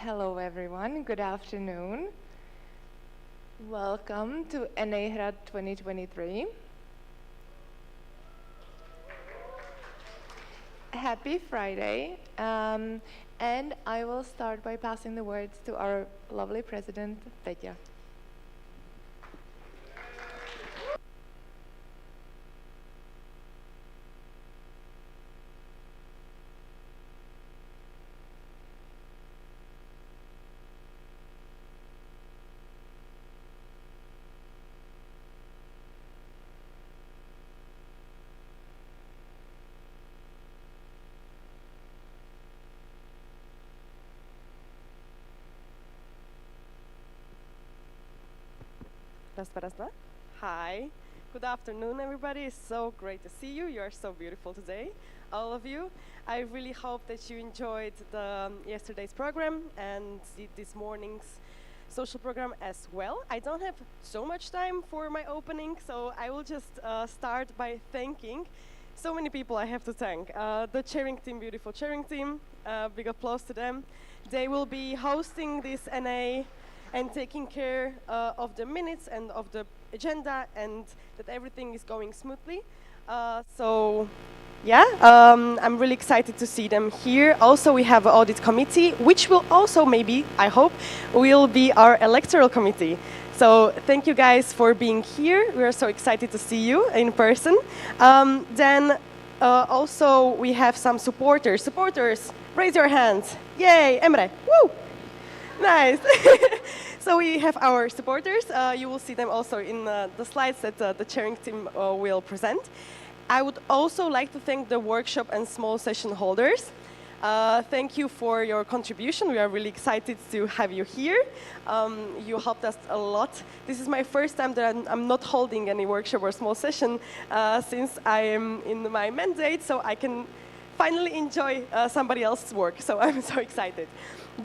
Hello everyone, good afternoon. Welcome to NA Hrad 2023. Happy Friday, and I will start by passing the words to our lovely president, Peťa. Hi, good afternoon everybody. It's so great to see you. You are so beautiful today, all of you. I really hope that you enjoyed yesterday's program and this morning's social program as well. I don't have so much time for my opening, so I will just start by thanking so many people I have to thank. The chairing team, beautiful chairing team, big applause to them. They will be hosting this NA and taking care of the minutes and of the agenda and that everything is going smoothly. I'm really excited to see them here. Also, we have an audit committee, which will also maybe, I hope, will be our electoral committee. So thank you guys for being here. We are so excited to see you in person. Also, we have some supporters. Supporters, raise your hands. Yay, Emre, woo! Nice. So we have our supporters. You will see them also in the slides that the chairing team will present. I would also like to thank the workshop and small session holders. Thank you for your contribution. We are really excited to have you here. You helped us a lot. This is my first time that I'm not holding any workshop or small session since I am in my mandate, so I can finally enjoy somebody else's work. So I'm so excited.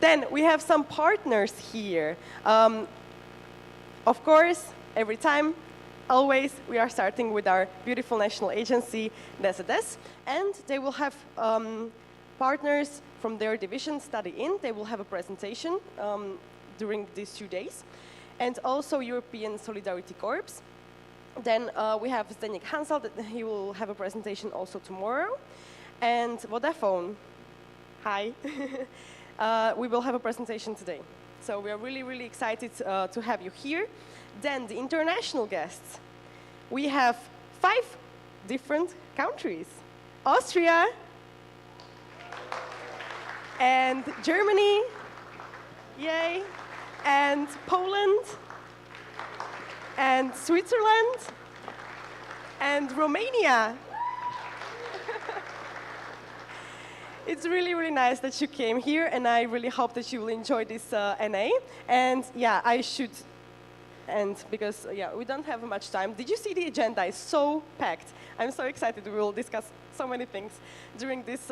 Then we have some partners here. Of course, every time, always, we are starting with our beautiful national agency, DSDS, and they will have partners from their division study in. They will have a presentation during these 2 days, and also European Solidarity Corps. Then we have Zdeněk Hansel, that he will have a presentation also tomorrow, and Vodafone. Hi. We will have a presentation today. So we are really, really excited to have you here. Then the international guests. We have 5 different countries. Austria, and Germany, yay, and Poland, and Switzerland, and Romania. It's really, really nice that you came here, and I really hope that you will enjoy this NA. And yeah, I should end because we don't have much time. Did you see the agenda? It's so packed. I'm so excited. We will discuss so many things during these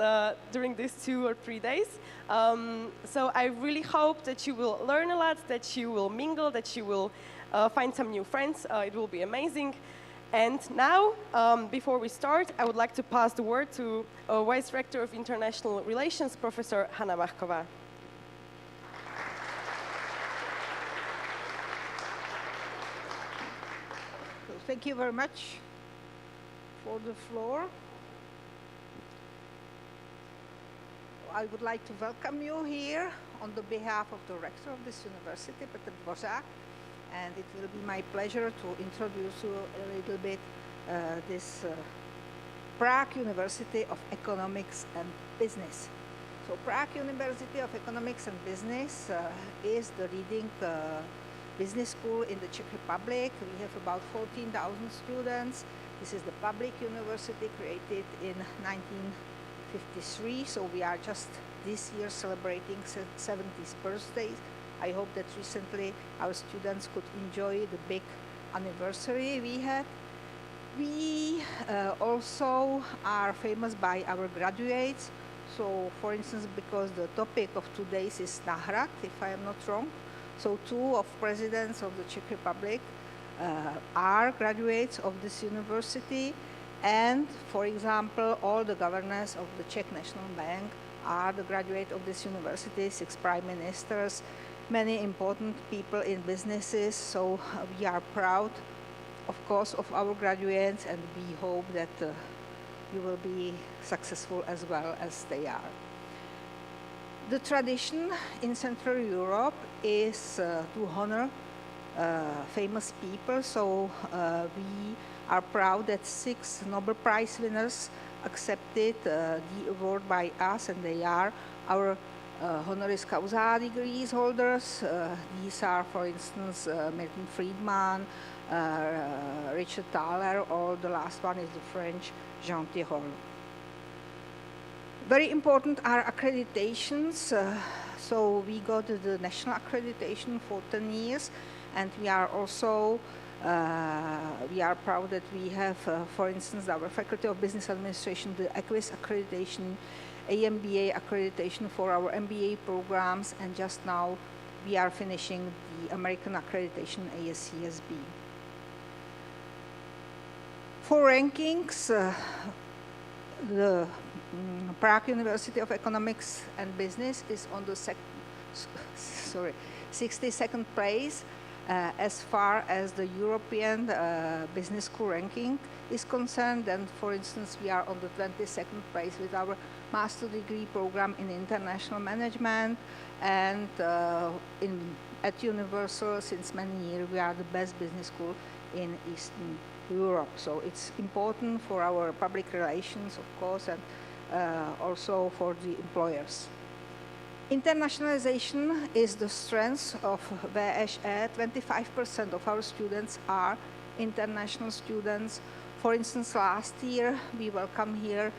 2 or 3 days. So I really hope that you will learn a lot, that you will mingle, that you will find some new friends. It will be amazing. And now, before we start, I would like to pass the word to Vice Rector of International Relations, Professor Hanna Machková. Thank you very much for the floor. I would like to welcome you here on the behalf of the rector of this university, Petr Dvořák. And it will be my pleasure to introduce you a little bit this Prague University of Economics and Business. So Prague University of Economics and Business is the leading business school in the Czech Republic. We have about 14,000 students. This is the public university created in 1953. So we are just this year celebrating 70th birthday. I hope that recently our students could enjoy the big anniversary we had. We also are famous by our graduates. So, for instance, because the topic of today's is NA Hrad, if I am not wrong. So 2 of presidents of the Czech Republic are graduates of this university. And, for example, all the governors of the Czech National Bank are the graduates of this university, 6 prime ministers, many important people in businesses. So we are proud, of course, of our graduates, and we hope that you will be successful as well as they are. The tradition in Central Europe is to honor famous people. So we are proud that 6 Nobel Prize winners accepted the award by us, and they are our honoris causa degrees holders. These are, for instance, Milton Friedman, Richard Thaler, or the last one is the French Jean Tirole. Very important are accreditations. So we got the national accreditation for 10 years, and we are also we are proud that we have, for instance, our Faculty of Business Administration, the EQUIS accreditation, AMBA accreditation for our MBA programs, and just now we are finishing the American accreditation, ASCSB. For rankings, the Prague University of Economics and Business is on the 62nd place as far as the European Business School ranking is concerned. And for instance, we are on the 22nd place with our master degree program in international management, and at Universal since many years we are the best business school in Eastern Europe. So it's important for our public relations, of course, and also for the employers. Internationalization is the strength of VSE. 25% of our students are international students. For instance, last year we welcomed here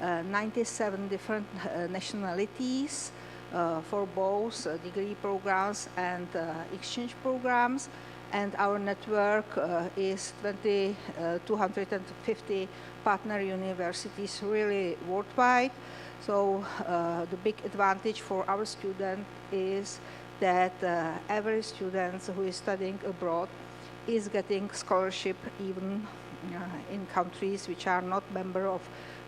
97 different nationalities for both degree programs and exchange programs. And our network is 250 partner universities really worldwide. So the big advantage for our student is that every student who is studying abroad is getting scholarship even in countries which are not member of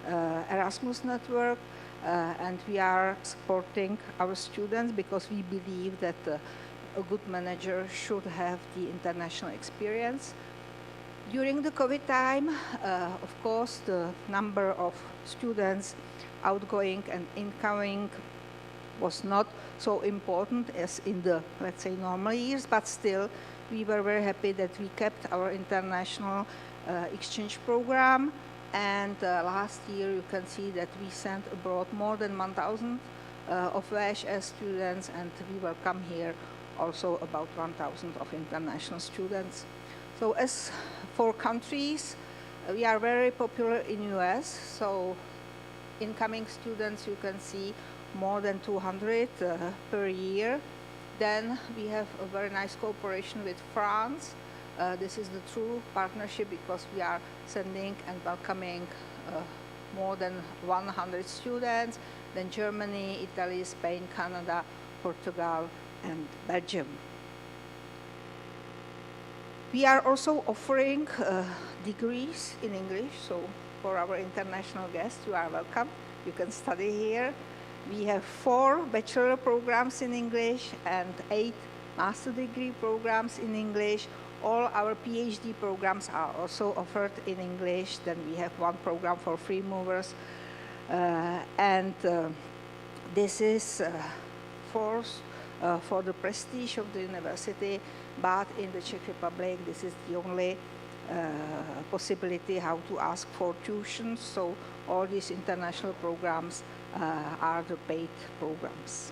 Erasmus network. And we are supporting our students because we believe that a good manager should have the international experience. During the COVID time, of course, the number of students outgoing and incoming was not so important as in the, let's say, normal years, but still we were very happy that we kept our international exchange program. And last year you can see that we sent abroad more than 1,000 of VSE students, and we welcome here also about 1,000 of international students. So as for countries, we are very popular in US. So incoming students, you can see more than 200 per year. Then we have a very nice cooperation with France. This is the true partnership because we are sending and welcoming more than 100 students. Then Germany, Italy, Spain, Canada, Portugal, and Belgium. We are also offering degrees in English. So for our international guests, you are welcome. You can study here. We have 4 bachelor programs in English and 8 master degree programs in English. All our PhD programs are also offered in English. Then we have 1 program for free movers. This is for the prestige of the university, but in the Czech Republic, this is the only possibility how to ask for tuition. So all these international programs are the paid programs.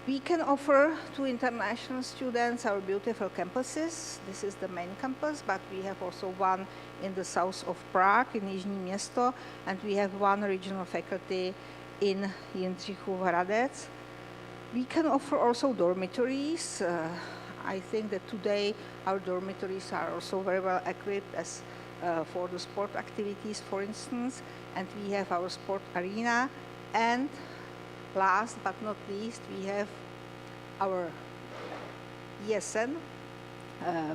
We can offer to international students our beautiful campuses. This is the main campus, but we have also one in the south of Prague, in Jižní Město, and we have 1 regional faculty in Jindřichův Hradec. We can offer also dormitories. I think that today our dormitories are also very well equipped as for the sport activities, for instance, and we have our sport arena. And last but not least, we have our ESN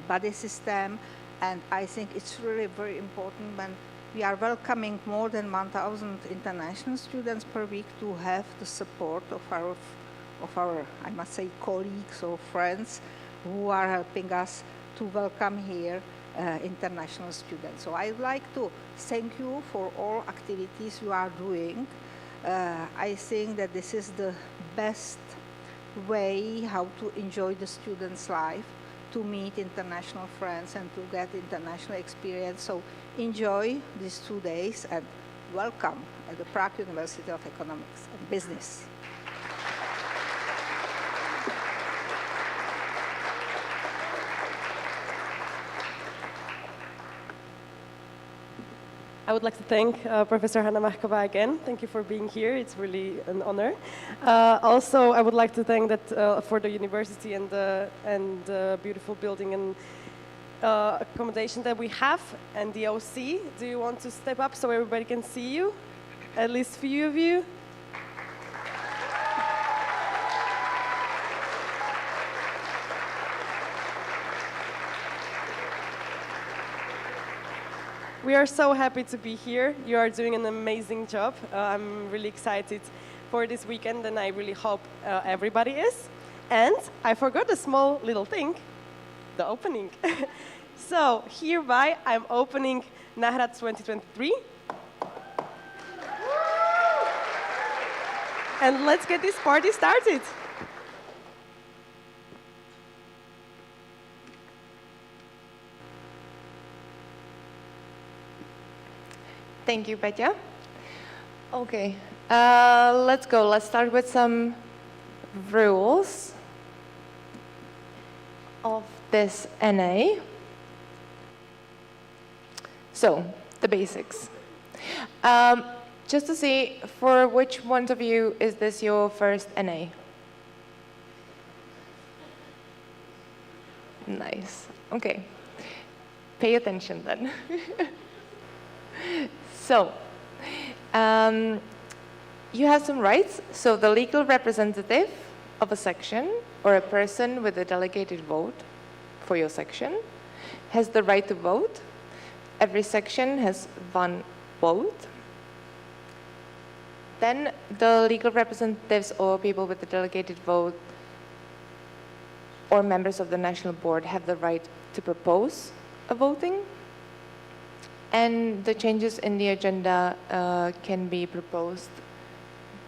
buddy system, and I think it's really very important when we are welcoming more than 1,000 international students per week to have the support of our, I must say, colleagues or friends who are helping us to welcome here international students. So I'd like to thank you for all activities you are doing. I think that this is the best way how to enjoy the students' life, to meet international friends and to get international experience. So enjoy these 2 days and welcome at the Prague University of Economics and Business. I would like to thank Professor Hanna Markova again. Thank you for being here. It's really an honor. Also, I would like to thank that for the university and the beautiful building and accommodation that we have, and the OC. Do you want to step up so everybody can see you? At least a few of you. We are so happy to be here. You are doing an amazing job. I'm really excited for this weekend, and I really hope everybody is. And I forgot a small little thing, the opening. So hereby, I'm opening NA Hrad 2023. And let's get this party started. Thank you, Petya. Okay, let's go. Let's start with some rules of this NA. So, the basics. Just to see, for which ones of you is this your first NA? Nice. Okay. Pay attention then. So, you have some rights. So the legal representative of a section or a person with a delegated vote for your section has the right to vote. Every section has one vote. Then the legal representatives or people with the delegated vote or members of the national board have the right to propose a voting. And the changes in the agenda can be proposed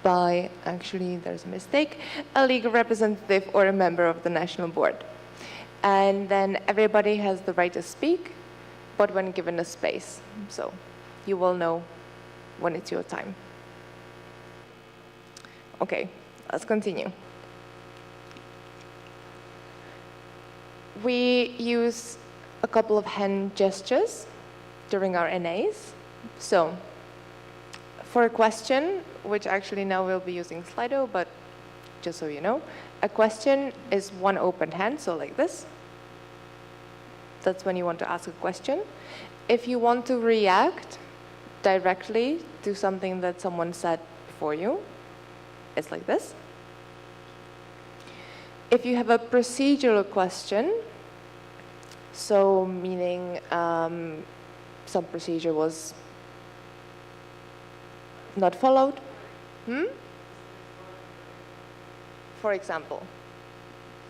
by, actually there's a mistake, a legal representative or a member of the national board. And then everybody has the right to speak, but when given a space. So you will know when it's your time. Okay, let's continue. We use a couple of hand gestures during our NAs. So, for a question, which actually now we'll be using Slido, but just so you know, a question is one open hand, so like this. That's when you want to ask a question. If you want to react directly to something that someone said before you, it's like this. If you have a procedural question, so meaning some procedure was not followed. For example,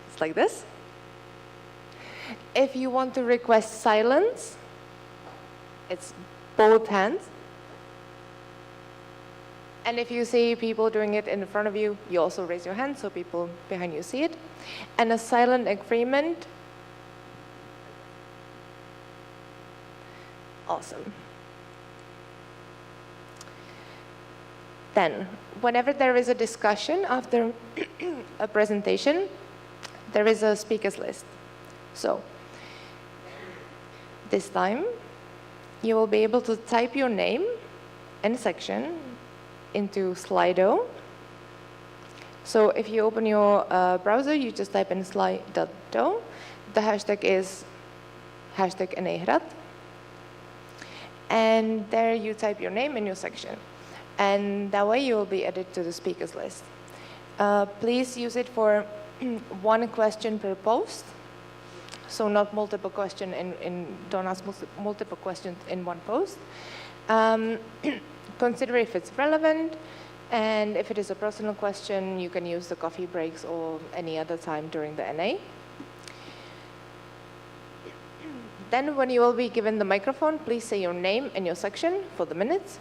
it's like this. If you want to request silence, it's both hands. And if you see people doing it in front of you, you also raise your hand so people behind you see it. And a silent agreement. Awesome. Then, whenever there is a discussion after a presentation, there is a speakers list. So, this time, you will be able to type your name and section into Slido. So, if you open your browser, you just type in Slido. The hashtag is hashtag NA Hrad. And there you type your name and your section. And that way you will be added to the speakers list. Please use it for one question per post. So not multiple questions, don't ask multiple questions in one post. Consider if it's relevant, and if it is a personal question, you can use the coffee breaks or any other time during the NA. Then when you will be given the microphone, please say your name and your section for the minutes.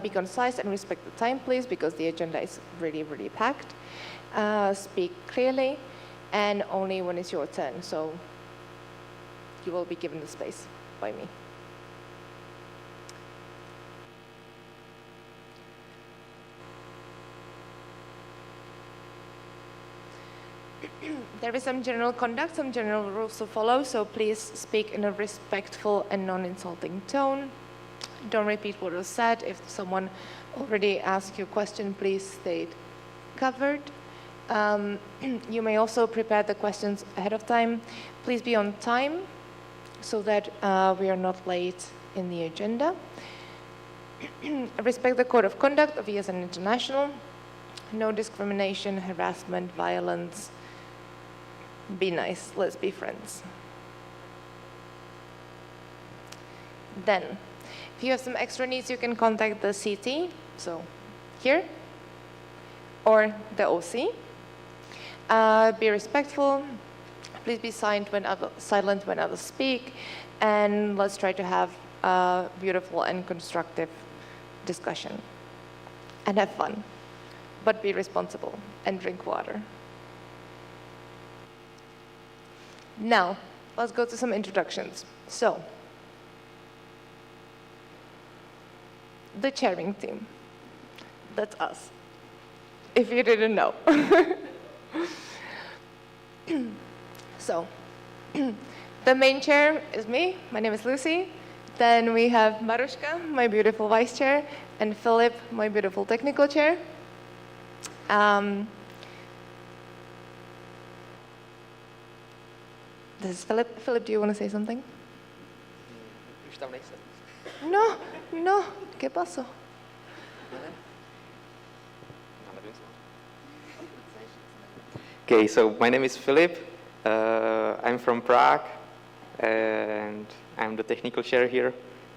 Be concise and respect the time, please, because the agenda is really, really packed. Speak clearly, and only when it's your turn. So you will be given the space by me. There is some general conduct, some general rules to follow, so please speak in a respectful and non-insulting tone. Don't repeat what was said. If someone already asked you a question, please stay covered. You may also prepare the questions ahead of time. Please be on time so that we are not late in the agenda. Respect the code of conduct of ESN International. No discrimination, harassment, violence. Be nice, let's be friends. Then, if you have some extra needs, you can contact the CT, so here, or the OC. Be respectful, please be silent when others speak, and let's try to have a beautiful and constructive discussion. And have fun, but be responsible and drink water. Now, let's go to some introductions. So, the chairing team, that's us, if you didn't know. So, the main chair is me, my name is Lucy. Then we have Maruška, my beautiful vice chair, and Philip, my beautiful technical chair. This is Philip. Philip, do you want to say something? Už tam nejsem. No, ¿qué pasó? Okay, so my name is Philip. I'm from Prague, and I'm the technical chair here.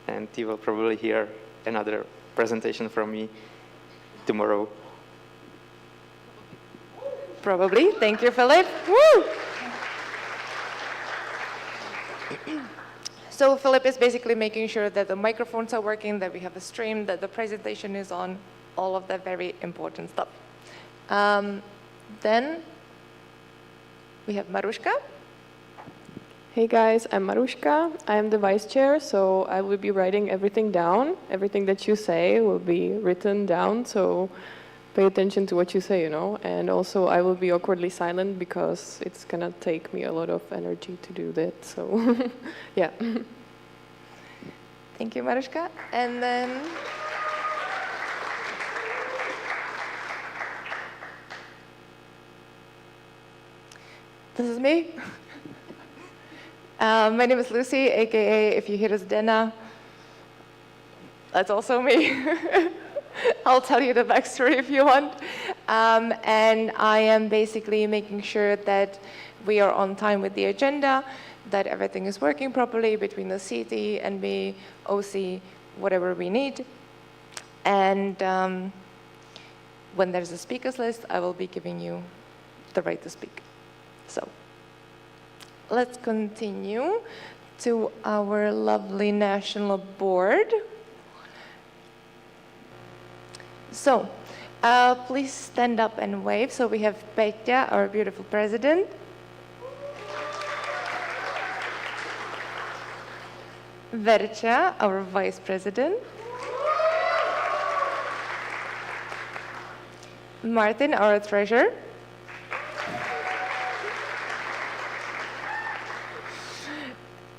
And you will probably hear another presentation from me tomorrow. Probably. Thank you, Philip. Woo! So Philip is basically making sure that the microphones are working, that we have a stream, that the presentation is on, all of that very important stuff. Then we have Maruška. Hey guys, I'm Maruška. I'm the vice chair, so I will be writing everything down. Everything that you say will be written down, so pay attention to what you say, you know. And also I will be awkwardly silent because it's gonna take me a lot of energy to do that, so yeah. Thank you, Maruška. And then this is me. My name is Lucy, aka if you hear us Dena, that's also me. I'll tell you the backstory if you want. And I am basically making sure that we are on time with the agenda, that everything is working properly between the CT, NB, OC, whatever we need. And when there's a speakers list, I will be giving you the right to speak. So let's continue to our lovely national board. So please stand up and wave. So we have Petya, our beautiful president. Verča, our vice president. Martin, our treasurer.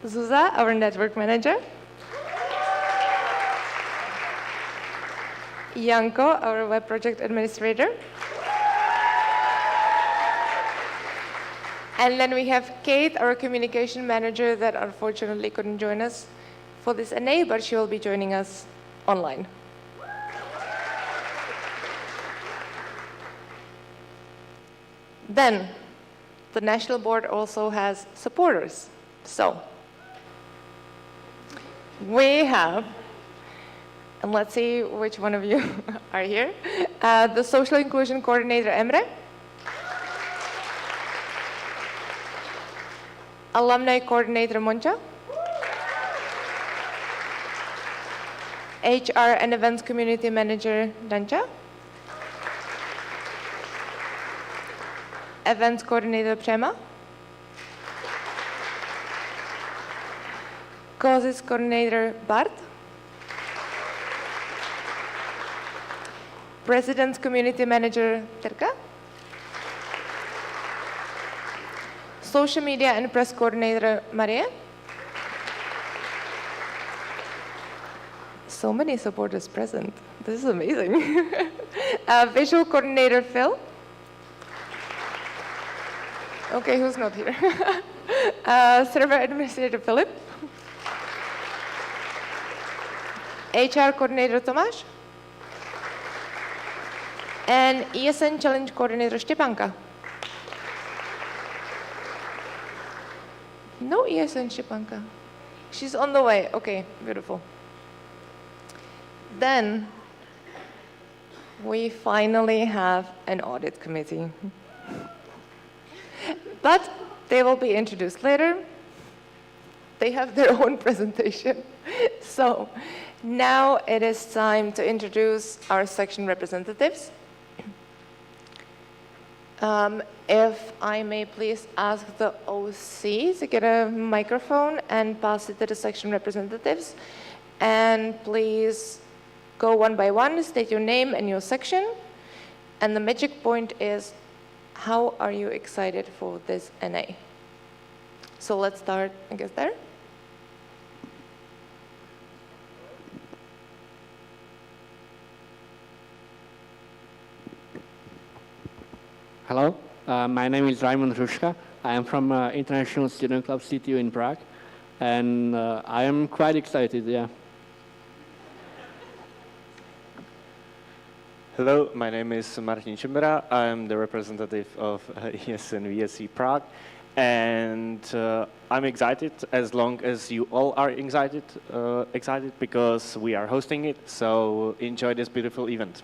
Zuza, our network manager. Janko, our web project administrator. And then we have Kate, our communication manager, that unfortunately couldn't join us for this NA, but she will be joining us online. Then, the national board also has supporters. So, we have And let's see which one of you are here. The Social Inclusion Coordinator, Emre. Alumni Coordinator, Moncha. HR and Events Community Manager, Dancha. Events Coordinator, Prema. Causes Coordinator, Bart. President's Community Manager, Terka. Social Media and Press Coordinator, Maria. So many supporters present. This is amazing. Visual Coordinator, Phil. Okay, who's not here? Server Administrator, Philip. HR Coordinator, Tomáš. And ESN Challenge Coordinator, Štěpánka. No ESN Štěpánka. She's on the way. Okay, beautiful. Then we finally have an audit committee. But they will be introduced later. They have their own presentation. So now it is time to introduce our section representatives. If I may please ask the OC to get a microphone and pass it to the section representatives. And please go one by one, state your name and your section. And the magic point is, how are you excited for this NA? So let's start, I guess, there. Hello, my name is Raimond Hruška. I am from International Student Club CTU in Prague, and I am quite excited, yeah. Hello, my name is Martin Čimbera. I am the representative of ESN VSE Prague, and I'm excited as long as you all are excited because we are hosting it, so enjoy this beautiful event.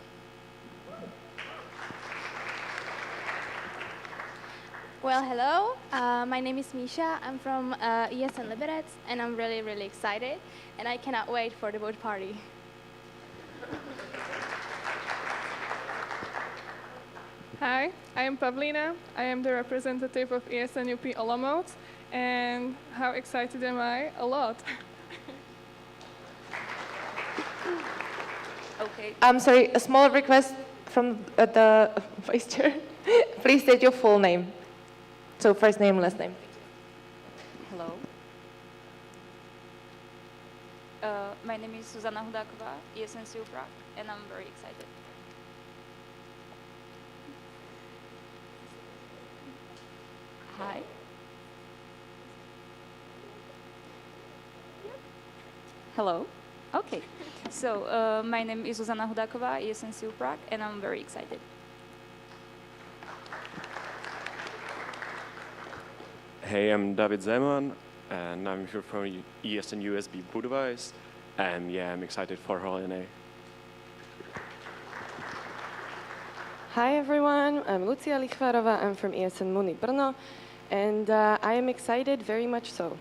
Well, hello. My name is Misha. I'm from ESN Liberec, and I'm really, really excited, and I cannot wait for the boat party. Hi, I am Pavlina. I am the representative of ESN UP Olomouc, and how excited am I? A lot. Okay. I'm sorry, a small request from the vice chair. Please state your full name. So first name, last name. Hello. My name is Zuzana Hudáková, ESN CU Prague, and I'm very excited. Hi. Hello. Okay. So my name is Zuzana Hudáková, ESN CU Prague, and I'm very excited. Hey, I'm David Zeman, and I'm here from ESN USB Budapest, and yeah, I'm excited for whole NA. Hi everyone, I'm Lucia Lichvarova. I'm from ESN Muni Brno, and I am excited, very much so.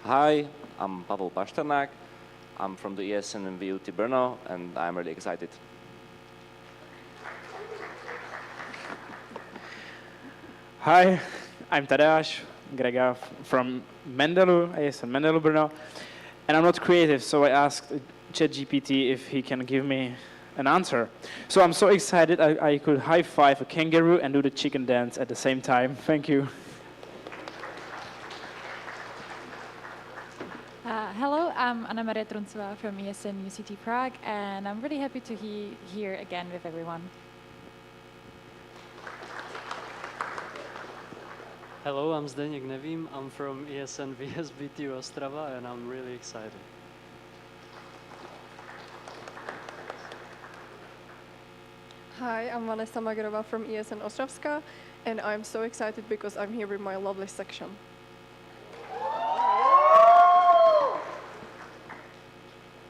Hi, I'm Pavel Pašternák. I'm from the ESN and VUT Brno, and I'm really excited. Hi, I'm Tadeáš Grega from Mendelu, ESN Mendelu Brno, and I'm not creative, so I asked ChatGPT if he can give me an answer. So I'm so excited I could high-five a kangaroo and do the chicken dance at the same time. Thank you. Hello, I'm Anna Maria Truncová from ESN UCT Prague, and I'm really happy to be here again with everyone. Hello, I'm Zdeněk Nevím. I'm from ESN VSBT Ostrava, and I'm really excited. Hi, I'm Vanessa Magerova from ESN Ostravska, and I'm so excited because I'm here with my lovely section.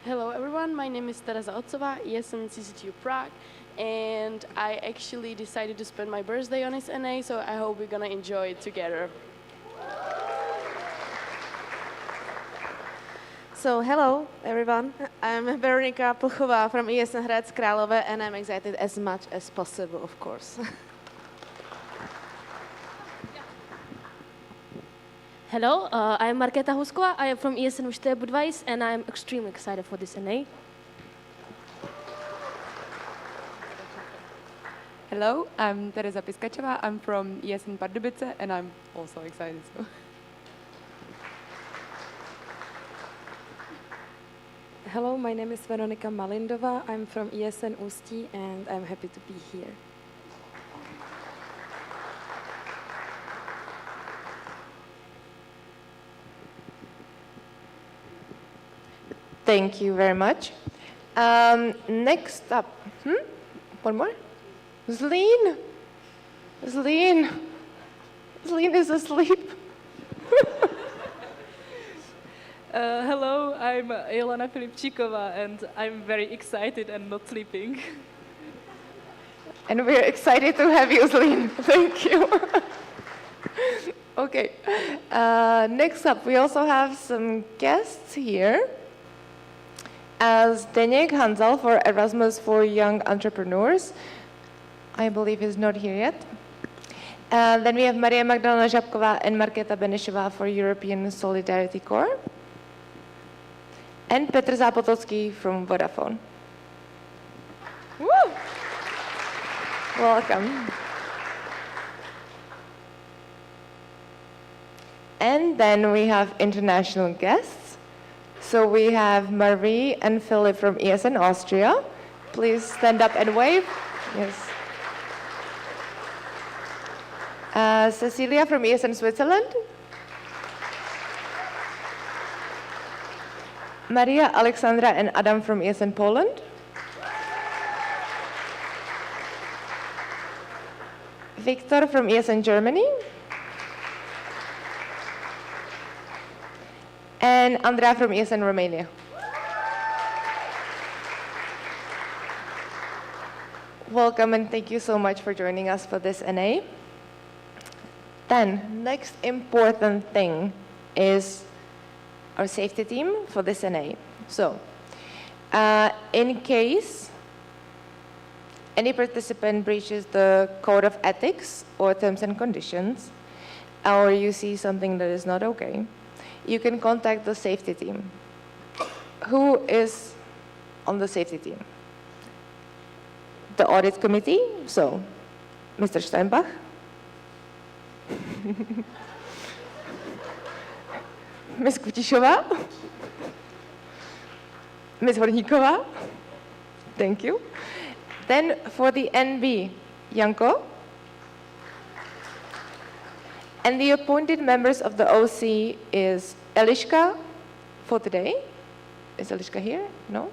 Hello everyone, my name is Tereza Otcová, ESN CCTU Prague, and I actually decided to spend my birthday on this NA, so I hope we're gonna enjoy it together. So hello everyone, I'm Veronika Pluchová from ESN Hrad Králové, and I'm excited as much as possible, of course. Hello, I'm Markéta Husková. I am from ESN Ústí Budweis, and I'm extremely excited for this NA. Hello, I'm Tereza Piskačová. I'm from ESN Pardubice, and I'm also excited. So. Hello, my name is Veronika Malindová. I'm from ESN Ústí, and I'm happy to be here. Thank you very much. Next up, one more? Zlín. Zlín. Zlín is asleep. Hello, I'm Ilona Filipčíková, and I'm very excited and not sleeping. And we're excited to have you, Zlín. Thank you. Okay. Next up, we also have some guests here. As Zdeněk Hanzel for Erasmus for Young Entrepreneurs. I believe he's not here yet. Then we have Maria Magdalena Žabková and Markéta Benešová for European Solidarity Corps. And Petr Zápotocký from Vodafone. Woo! Welcome. And then we have international guests. So we have Marie and Philip from ESN Austria. Please stand up and wave. Yes. Cecilia from ESN Switzerland. Maria, Alexandra, and Adam from ESN Poland. Victor from ESN Germany. And Andrea from ESN Romania. Welcome and thank you so much for joining us for this NA. Then, next important thing is our safety team for this NA. So, in case any participant breaches the code of ethics or terms and conditions, or you see something that is not okay, you can contact the safety team. Who is on the safety team? The audit committee, so Mr. Steinbach. Ms. Kutišová. Ms. Horníková. Thank you. Then for the NB, Janko. And the appointed members of the OC is Eliška for today. Is Eliška here? No?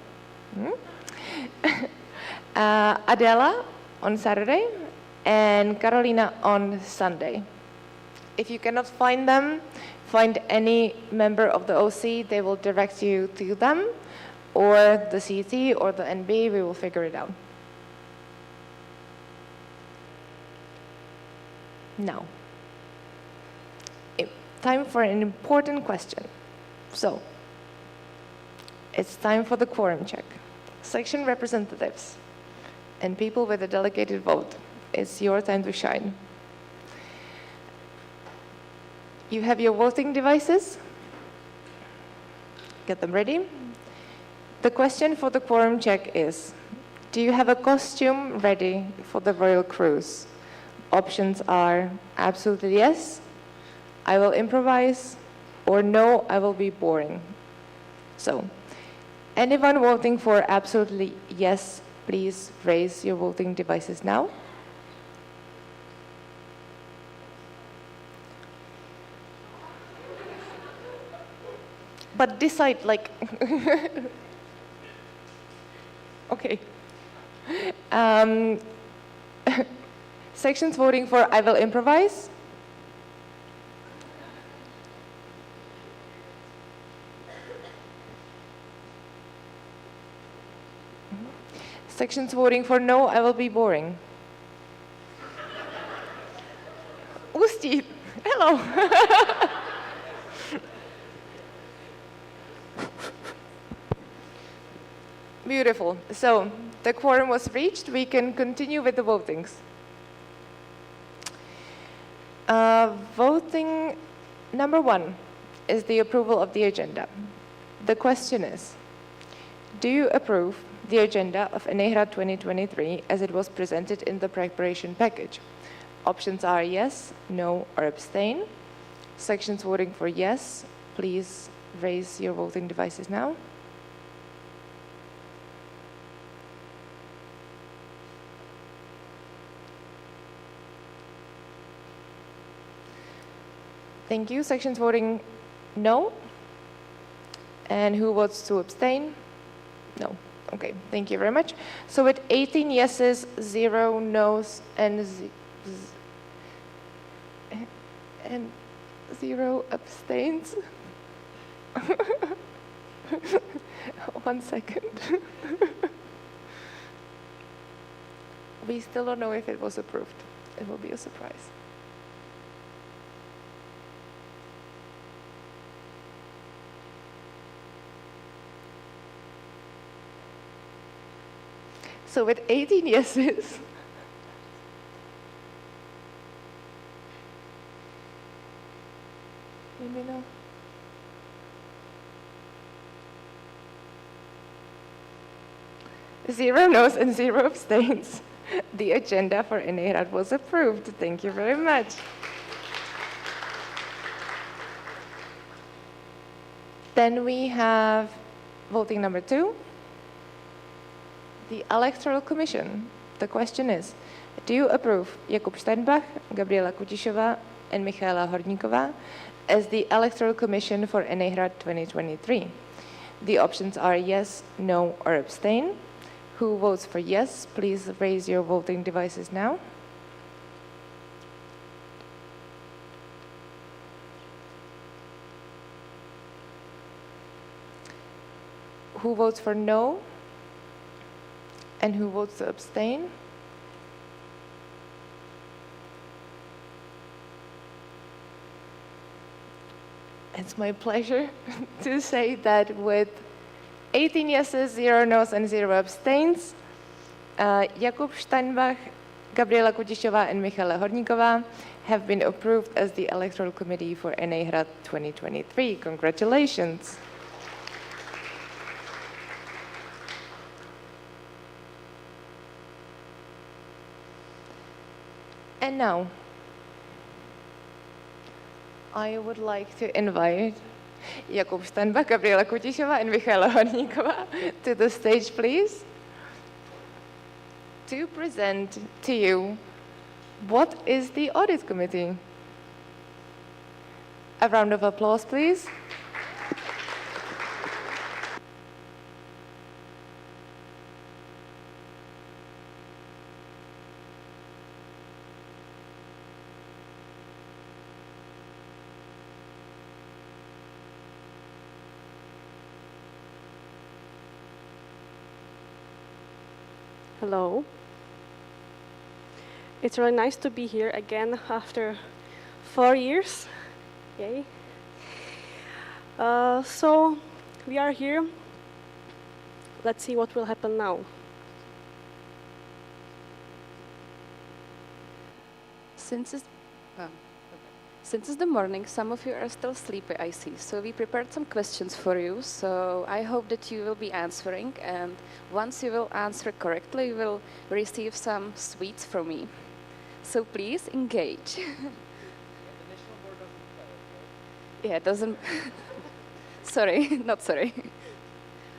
Adela on Saturday and Carolina on Sunday. If you cannot find them, find any member of the OC. They will direct you to them or the CT or the NB. We will figure it out. Now. Time for an important question. So, it's time for the quorum check. Section representatives and people with a delegated vote, it's your time to shine. You have your voting devices? Get them ready. The question for the quorum check is, do you have a costume ready for the royal cruise? Options are absolutely yes, I will improvise, or no, I will be boring. So, anyone voting for absolutely yes, please raise your voting devices now. But decide, like, okay. Sections voting for I will improvise. Sections voting for no, I will be boring. Ústí, hello. Beautiful. So the quorum was reached. We can continue with the votings. Voting number 1 is the approval of the agenda. The question is, do you approve the agenda of NA Hrad 2023 as it was presented in the preparation package? Options are yes, no, or abstain. Sections voting for yes, please raise your voting devices now. Thank you. Sections voting no. And who votes to abstain? No. Okay, thank you very much. So with 18 yeses, 0 noes, and 0 abstains. 1 second. We still don't know if it was approved. It will be a surprise. So with 18 yeses, zero noes and 0 abstains, the agenda for NA Hrad was approved. Thank you very much. Then we have voting number 2. The Electoral Commission. The question is, do you approve Jakub Steinbach, Gabriela Kutišová, and Michaela Horníková as the Electoral Commission for NA Hrad 2023? The options are yes, no, or abstain. Who votes for yes, please raise your voting devices now. Who votes for no? And who votes to abstain? It's my pleasure to say that with 18 yeses, 0 noes, and 0 abstains, Jakub Steinbach, Gabriela Kutišová, and Michaela Horníková have been approved as the Electoral Committee for NA Hrad 2023. Congratulations. And now, I would like to invite Jakub Steinbach, Gabriela Kutišová, and Michaela Horníková to the stage, please, to present to you what is the Audit Committee. A round of applause, please. Hello. It's really nice to be here again after 4 years. Yay. So we are here. Let's see what will happen now. Since it's the morning, some of you are still sleepy, I see. So we prepared some questions for you. So I hope that you will be answering. And once you will answer correctly, you will receive some sweets from me. So please engage. Yeah, it doesn't. Sorry, not sorry.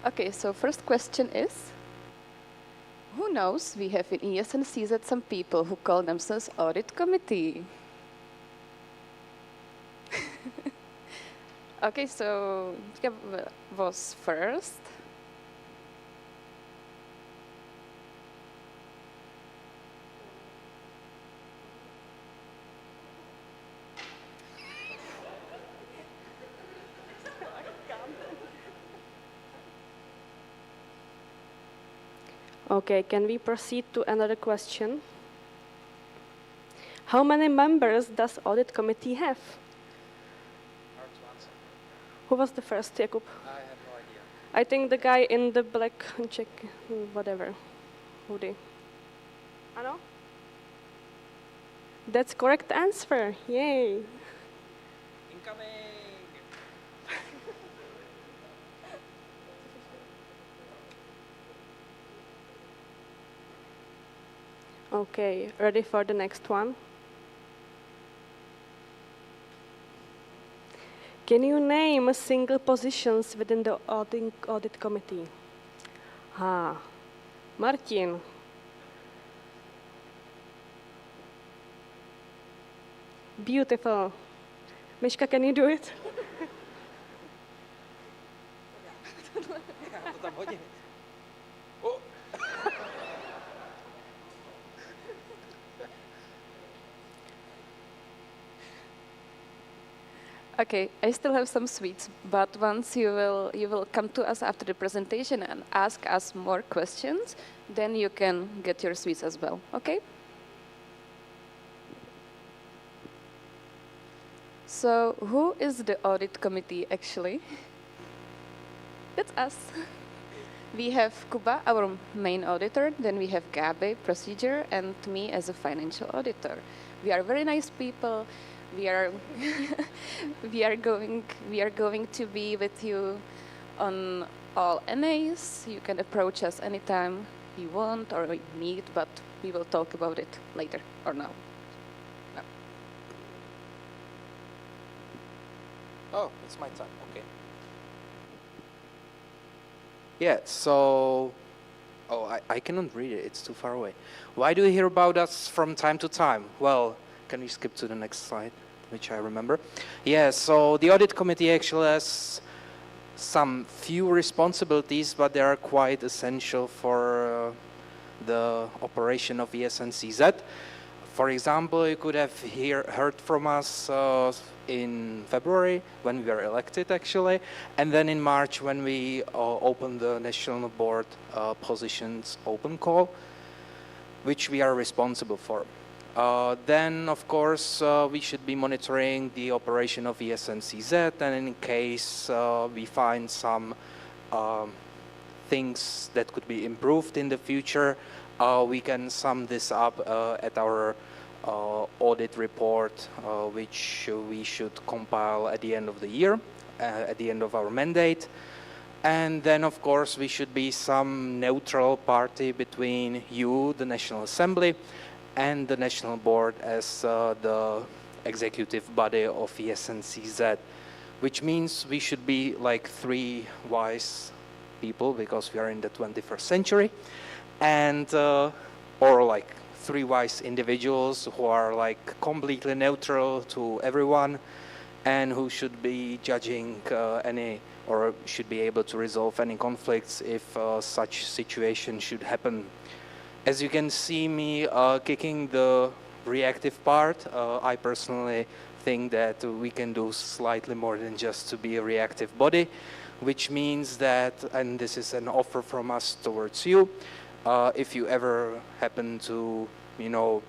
Okay, so first question is, who knows, we have in ESN some people who call themselves Audit Committee. Okay, so was first. Okay, can we proceed to another question? How many members does audit committee have? Who was the first, Jakub? I have no idea. I think the guy in the black check, whatever, hoodie. Ano? That's correct answer. Yay. Incoming! Okay, ready for the next one? Can you name single positions within the audit committee? Martin. Beautiful. Miška, can you do it? Okay, I still have some sweets, but once you will come to us after the presentation and ask us more questions, then you can get your sweets as well, okay? So who is the audit committee actually? That's us. We have Kuba, our main auditor, then we have Gabe, procedure, and me as a financial auditor. We are very nice people. We are going to be with you on all NAs. You can approach us anytime you want or need, but we will talk about it later or now. No. Oh, it's my time. Okay. Yeah, so... Oh, I cannot read it. It's too far away. Why do you hear about us from time to time? Well, can we skip to the next slide, which I remember? Yeah, so the audit committee actually has some few responsibilities, but they are quite essential for the operation of ESNCZ. For example, you could have heard from us in February when we were elected actually, and then in March when we opened the National Board positions open call, which we are responsible for. Then, of course, we should be monitoring the operation of ESNCZ, and in case we find some things that could be improved in the future, we can sum this up at our audit report, which we should compile at the end of the year, at the end of our mandate. And then, of course, we should be some neutral party between you, the National Assembly, and the National Board as the executive body of ESNCZ, which means we should be like three wise people, because we are in the 21st century, and or like three wise individuals who are like completely neutral to everyone and who should be judging any, or should be able to resolve any conflicts if such situation should happen. As you can see me kicking the reactive part, I personally think that we can do slightly more than just to be a reactive body, which means that, and this is an offer from us towards you, if you ever happen to, you know,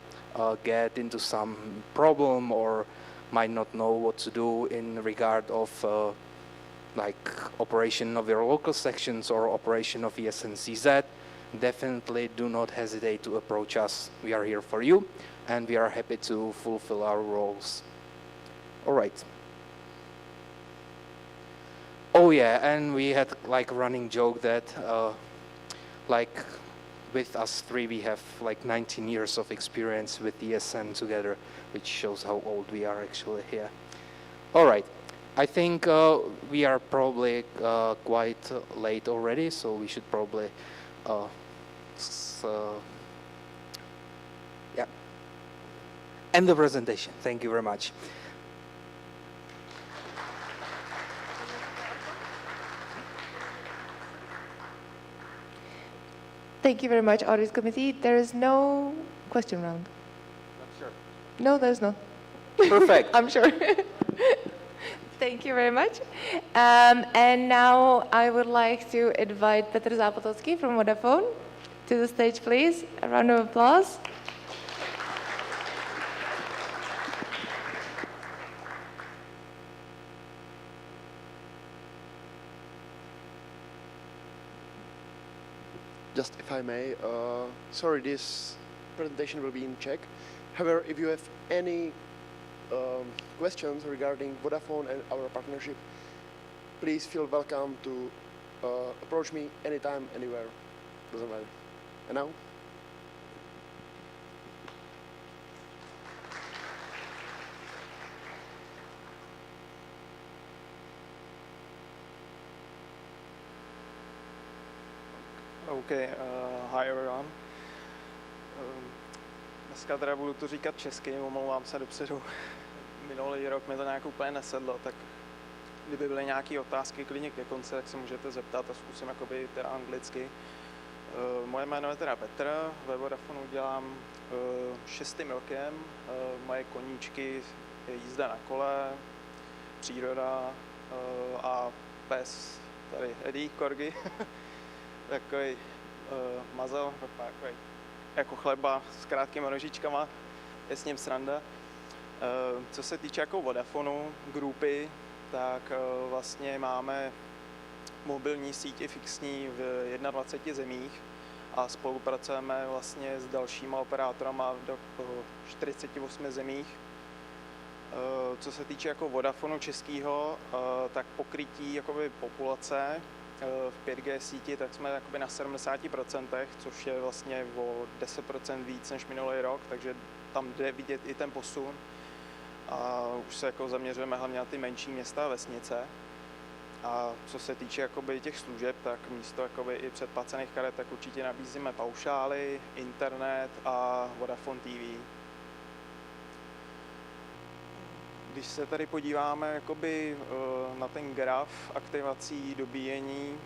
get into some problem or might not know what to do in regard of like operation of your local sections or operation of ESNCZ, definitely do not hesitate to approach us. We are here for you, and we are happy to fulfill our roles. All right. Oh yeah, and we had like a running joke that like with us three we have like 19 years of experience with ESN together, which shows how old we are actually here. All right. I think we are probably quite late already, so we should probably yeah, end the presentation. Thank you very much. Thank you very much, Audit Committee. There is no question round. Not sure. No, there's not. Perfect. I'm sure. Thank you very much. And now I would like to invite Petr Zápotocki from Vodafone to the stage, please. A round of applause. Just if I may, sorry, this presentation will be in Czech. However, if you have any questions regarding Vodafone and our partnership, please feel welcome to approach me anytime, anywhere. Doesn't matter. And now? Okay, hi everyone. Dneska teda budu to říkat česky, omlouvám se dopředu. Minulý rok mi to nějak úplně nesedlo, tak kdyby byly nějaké otázky klidně ke konci, tak se můžete zeptat a zkusím jakoby teda anglicky. Moje jméno je teda Petr, ve Vodafonu dělám 6. rokem. Moje koníčky je jízda na kole, příroda a pes, tady Eddie, Corgi. Takový mazel, takový jako chleba s krátkýma nožičkama, je s ním sranda. Co se týče jako Vodafonu, grupy, tak vlastně máme mobilní sítě fixní v 21 zemích a spolupracujeme vlastně s dalšíma operátorama do 48 zemích. Co se týče jako Vodafonu českého, tak pokrytí jakoby populace v 5G síti, tak jsme jakoby na 70%, což je vlastně o 10% víc než minulý rok, takže tam jde vidět i ten posun. A už se jako zaměřujeme hlavně na ty menší města a vesnice. A co se týče jakoby těch služeb, tak místo jakoby i předplacených karet, tak určitě nabízíme paušály, internet a Vodafone TV. Když se tady podíváme jakoby na ten graf aktivací, dobíjení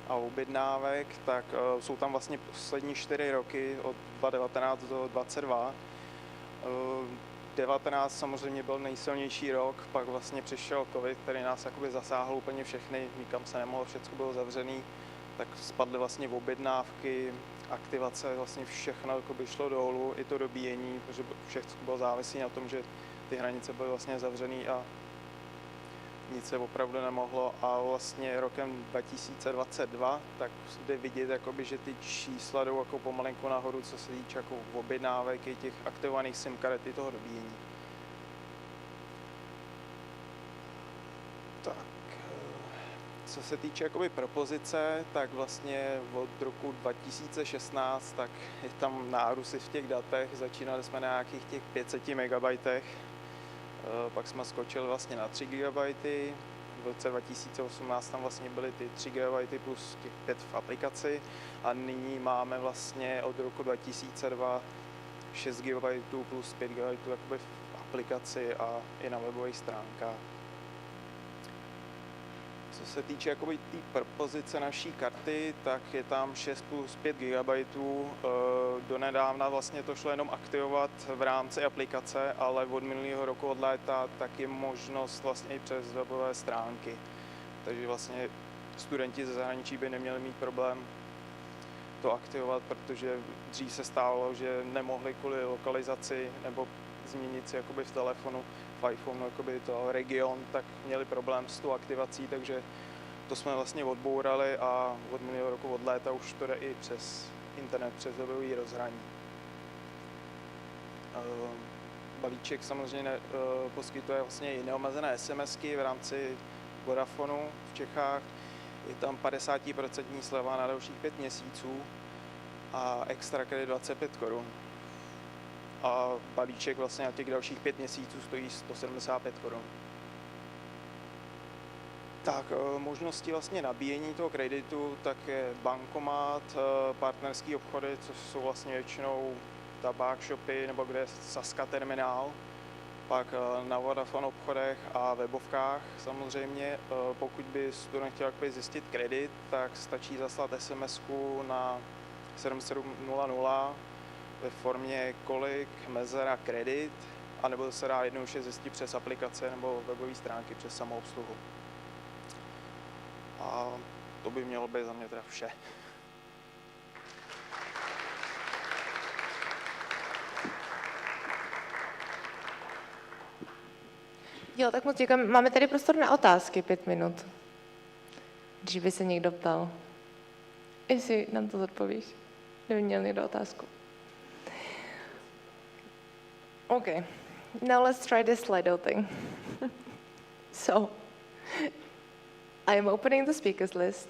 a objednávek, tak jsou tam vlastně poslední 4 roky od 2019 do 2022. 19 samozřejmě byl nejsilnější rok, pak vlastně přišel covid, který nás jakoby zasáhl úplně všechny, nikam se nemohlo, všechno bylo zavřený, tak spadly vlastně objednávky, aktivace, vlastně všechno jakoby šlo dolů, i to dobíjení, protože všechno bylo závislé na tom, že ty hranice byly vlastně zavřený a nic se opravdu nemohlo. A vlastně rokem 2022 tak jde vidět, jakoby, že ty čísla jdou jako pomalinku nahoru, co se týče jako objednávek i těch aktivovaných SIM karet i toho dobíjení. Tak, co se týče jakoby propozice, tak vlastně od roku 2016 tak je tam nárůst v těch datech, začínali jsme na nějakých těch 500 MB, pak jsme skočili vlastně na 3 GB, v roce 2018 tam vlastně byly ty 3 GB plus těch 5 v aplikaci a nyní máme vlastně od roku 2002 6 GB plus 5 GB jakoby v aplikaci a i na webových stránkách. Co se týče jakoby té propozice naší karty, tak je tam 6 plus 5 GB. Donedávna vlastně to šlo jenom aktivovat v rámci aplikace, ale od minulého roku od léta tak je možnost vlastně i přes webové stránky. Takže vlastně studenti ze zahraničí by neměli mít problém to aktivovat, protože dřív se stalo, že nemohli kvůli lokalizaci nebo změnit si jakoby v telefonu, v iPhoneu jakoby to region, tak měli problém s tou aktivací, takže to jsme vlastně odbourali a od minulého roku od léta už to jde i přes internet, přes webový rozhraní. Balíček samozřejmě poskytuje vlastně i neomezené SMSky v rámci Vodafonu v Čechách. Je tam 50% sleva na dalších 5 měsíců a extra kredit 25 korun. A balíček vlastně na těch dalších 5 měsíců stojí 175 korun. Tak možnosti vlastně nabíjení toho kreditu, tak je bankomat, partnerský obchody, což jsou vlastně většinou tabák shopy nebo kde je Saska terminál, pak na Vodafone obchodech a webovkách samozřejmě. Pokud by student chtěl zjistit kredit, tak stačí zaslat SMS-ku na 7700 ve formě kolik, mezera, kredit, anebo se dá jednoduše zjistit přes aplikace nebo webové stránky přes samoobsluhu. A to by mělo být za mě teda vše. Jo, tak moc děkujeme. Máme tady prostor na otázky, 5 minut. Když by se někdo ptal. Jestli nám to odpovíš. Kdyby měl někdo otázku. Okay, now let's try this Slido thing. So, I am opening the speakers list.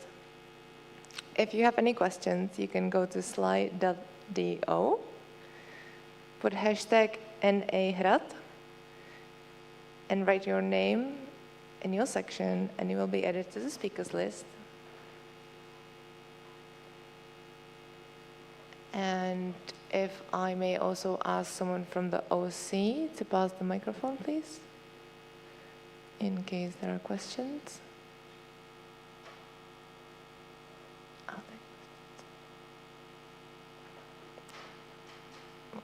If you have any questions, you can go to slide.do, put hashtag NA Hrad, and write your name and your section, and you will be added to the speakers list. And if I may also ask someone from the OC to pass the microphone, please, in case there are questions.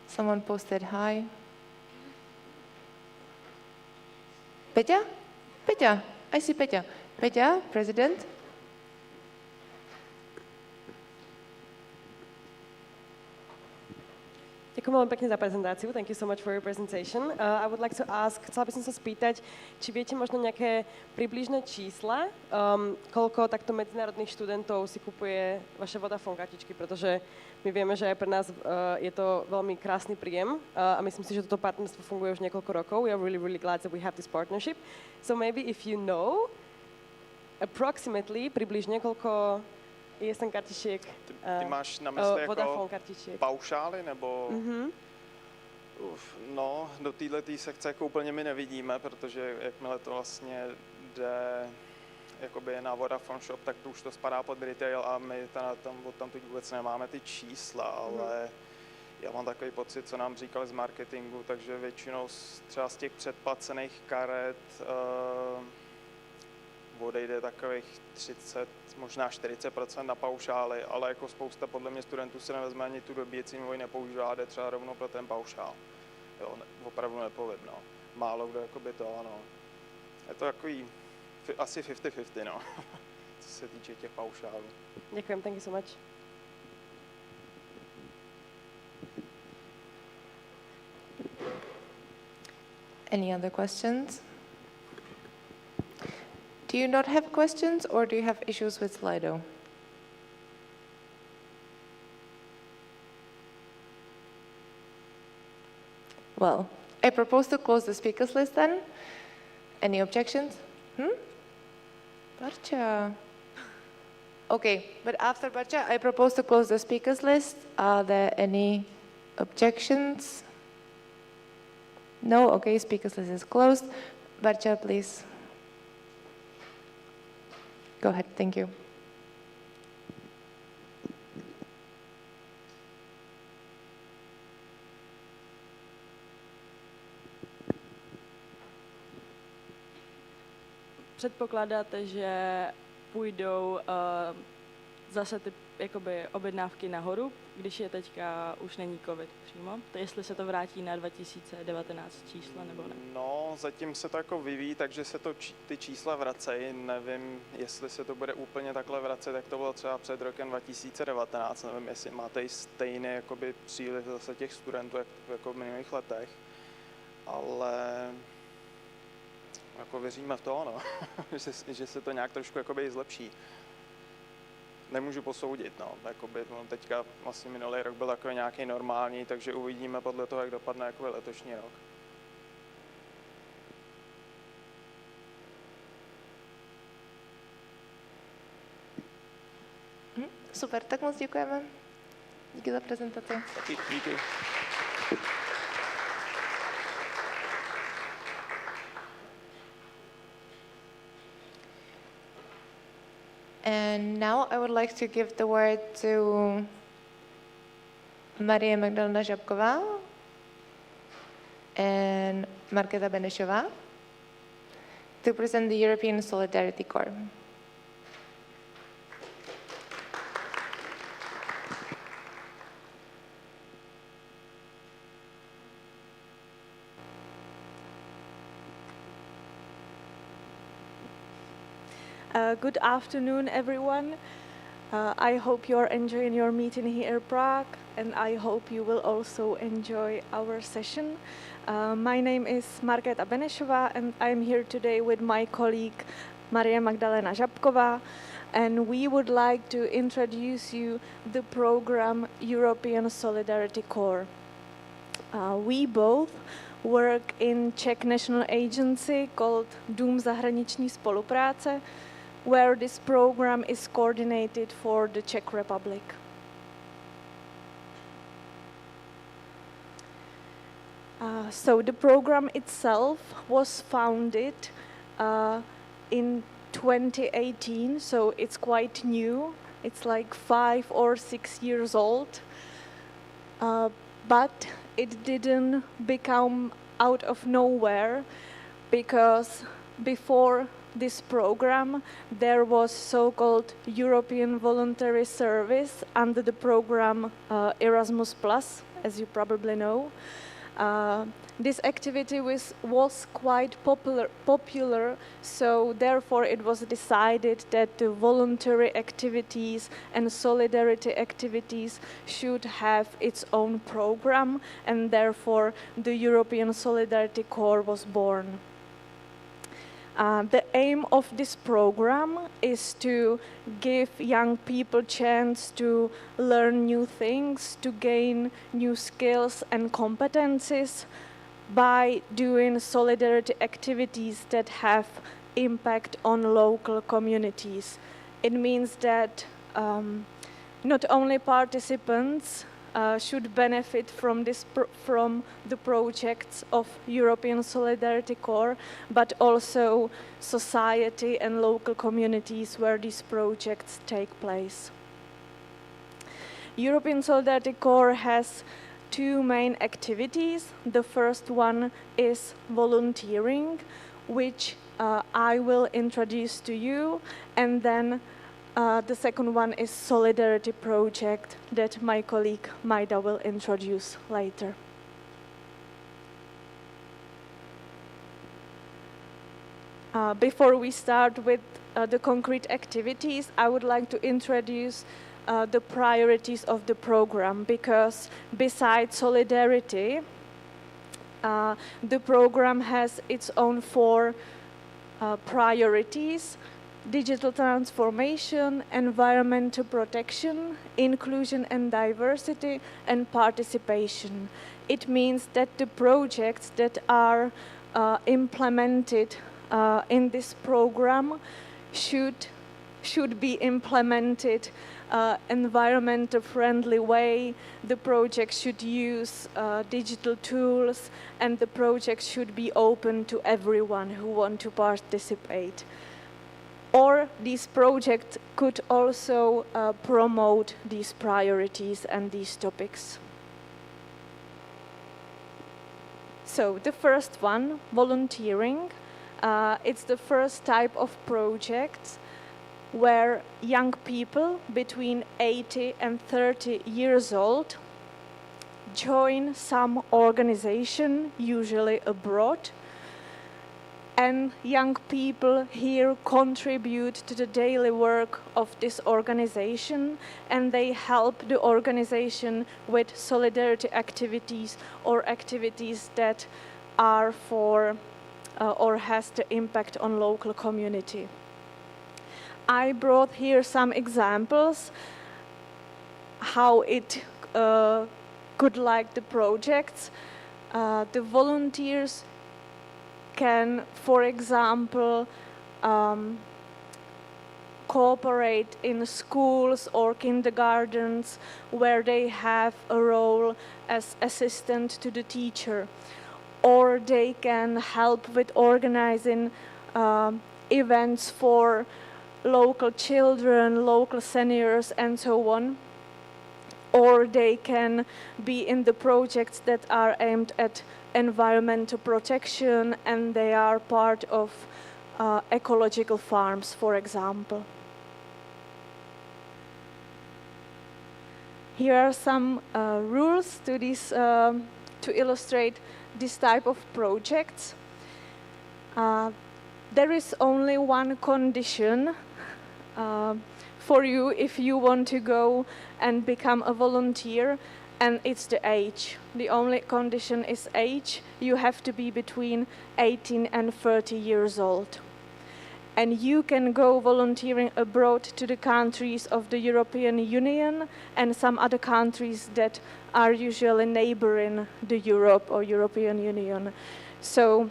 Someone posted hi. Peťa? Peťa, I see Peťa. Peťa, President. Ďakujem veľmi pekne za prezentáciu. Thank you so much for your presentation. I would like to ask, chcela by som sa spýtať, či viete možno nejaké približné čísla, koľko takto medzinárodných študentov si kupuje vaše Vodafone kartičky, pretože my vieme, že aj pre nás je to veľmi krásny príjem a myslím si, že toto partnerstvo funguje už niekoľko rokov. We are really, really glad that we have this partnership. So maybe if you know approximately, približne koľko ESN kartiček, Ty máš na mysli Vodafone jako kartiček. paušály, nebo? No, do této sekce jako úplně my nevidíme, protože jakmile to vlastně jde jakoby na Vodafone Shop, tak to už to spadá pod retail a my tam tu vůbec nemáme ty čísla, ale já mám takový pocit, co nám říkali z marketingu, takže většinou třeba z těch předplacených karet odejde takových 30, možná 40% na paušály, ale jako spousta podle mě studentů se nevezme ani tu dobíjecí nebo ji nepoužívá, jde třeba rovnou pro ten paušál. Jo, opravdu nepovedno. Málo kdo jakoby to, ano. Je to takový asi 50-50, no, co se týče těch paušálů. Děkujem, thank you so much. Any other questions? Do you not have questions, or do you have issues with Slido? Well, I propose to close the speakers list then. Any objections? Barča. Okay, but after Barča, I propose to close the speakers list. Are there any objections? No? Okay, speakers list is closed. Barča, please. Go ahead, thank you. Předpokládáte, že půjdou zase ty jakoby objednávky nahoru, když je teďka už není covid přímo? To jestli se to vrátí na 2019 čísla nebo ne? No, zatím se to jako vyvíjí, takže se to ty čísla vracejí. Nevím, jestli se to bude úplně takhle vracet, jak to bylo třeba před rokem 2019. Nevím, jestli máte i stejný jakoby příliv zase těch studentů jako v minulých letech. Ale jako věříme v to, no. že se to nějak trošku jakoby zlepší. Nemůžu posoudit, no. Jakoby, teďka vlastně minulý rok byl takový nějaký normální, takže uvidíme podle toho, jak dopadne jakoby letošní rok. Super, tak moc děkujeme. Díky za prezentaci. Díky. And now I would like to give the word to Marie Magdalena Žabková and Markéta Benešová to present the European Solidarity Corps. Good afternoon, everyone. I hope you're enjoying your meeting here in Prague. and I hope you will also enjoy our session. My name is Markéta Benešová, and I'm here today with my colleague Maria Magdalena Žabková, and we would like to introduce you the program European Solidarity Corps. We both work in Czech national agency called Dům zahraniční spolupráce, where this program is coordinated for the Czech Republic. So the program itself was founded in 2018, so it's quite new. It's like 5 or 6 years old, but it didn't become out of nowhere, because before this program there was so-called European Voluntary Service under the program Erasmus+, as you probably know. This activity was quite popular, so therefore it was decided that the voluntary activities and solidarity activities should have its own program, and therefore the European Solidarity Corps was born. The aim of this program is to give young people a chance to learn new things, to gain new skills and competencies by doing solidarity activities that have impact on local communities. It means that not only participants should benefit from from the projects of European Solidarity Corps, but also society and local communities where these projects take place. European Solidarity Corps has 2 main activities. The first one is volunteering, which I will introduce to you, and then the second one is Solidarity Project that my colleague Maida will introduce later. Before we start with the concrete activities, I would like to introduce the priorities of the program, because besides solidarity, the program has its own 4 priorities: digital transformation, environmental protection, inclusion and diversity, and participation. It means that the projects that are implemented in this program should be implemented environmental friendly way. The project should use digital tools, and the project should be open to everyone who want to participate. Or these projects could also promote these priorities and these topics. So the first one, volunteering, it's the first type of project where young people between 80 and 30 years old join some organization, usually abroad, and young people here contribute to the daily work of this organization, and they help the organization with solidarity activities or activities that are for or has the impact on local community. I brought here some examples how it could like the projects. The volunteers can, for example, cooperate in schools or kindergartens where they have a role as assistant to the teacher, or they can help with organizing events for local children, local seniors, and so on. Or they can be in the projects that are aimed at environmental protection, and they are part of ecological farms, for example. Here are some rules to this to illustrate this type of projects. There is only one condition for you if you want to go and become a volunteer, and it's the age. The only condition is age. You have to be between 18 and 30 years old. And you can go volunteering abroad to the countries of the European Union and some other countries that are usually neighboring the Europe or European Union. So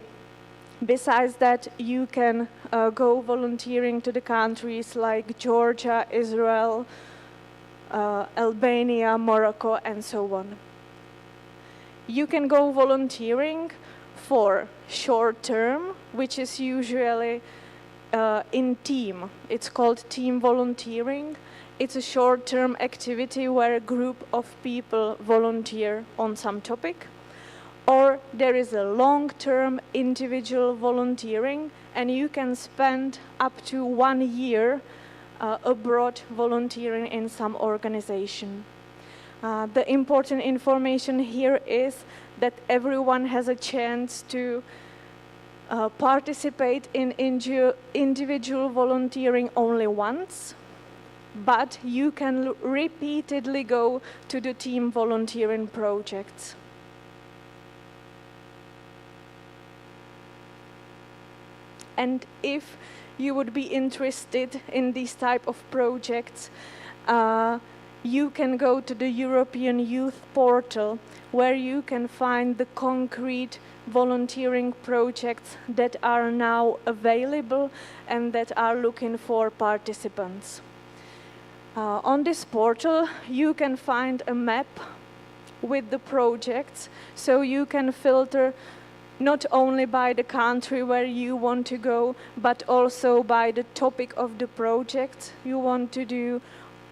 besides that, you can go volunteering to the countries like Georgia, Israel, Albania, Morocco, and so on. You can go volunteering for short term, which is usually in team. It's called team volunteering. It's a short-term activity where a group of people volunteer on some topic. Or there is a long-term individual volunteering, and you can spend up to 1 year abroad volunteering in some organization. The important information here is that everyone has a chance to participate in individual volunteering only once, but you can repeatedly go to the team volunteering projects. And if you would be interested in these type of projects, you can go to the European Youth Portal, where you can find the concrete volunteering projects that are now available and that are looking for participants. On this portal, you can find a map with the projects, so you can filter not only by the country where you want to go, but also by the topic of the project you want to do,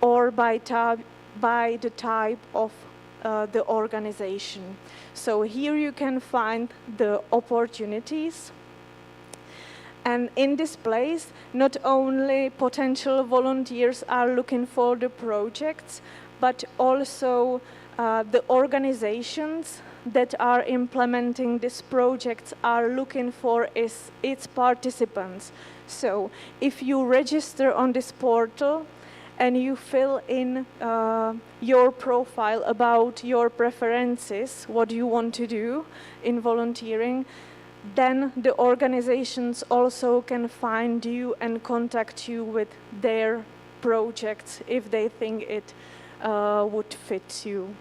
or by the type of the organization. So here you can find the opportunities. And in this place, not only potential volunteers are looking for the projects, but also the organizations that are implementing these projects are looking for its participants. So if you register on this portal and you fill in your profile about your preferences, what you want to do in volunteering, then the organizations also can find you and contact you with their projects if they think it would fit you.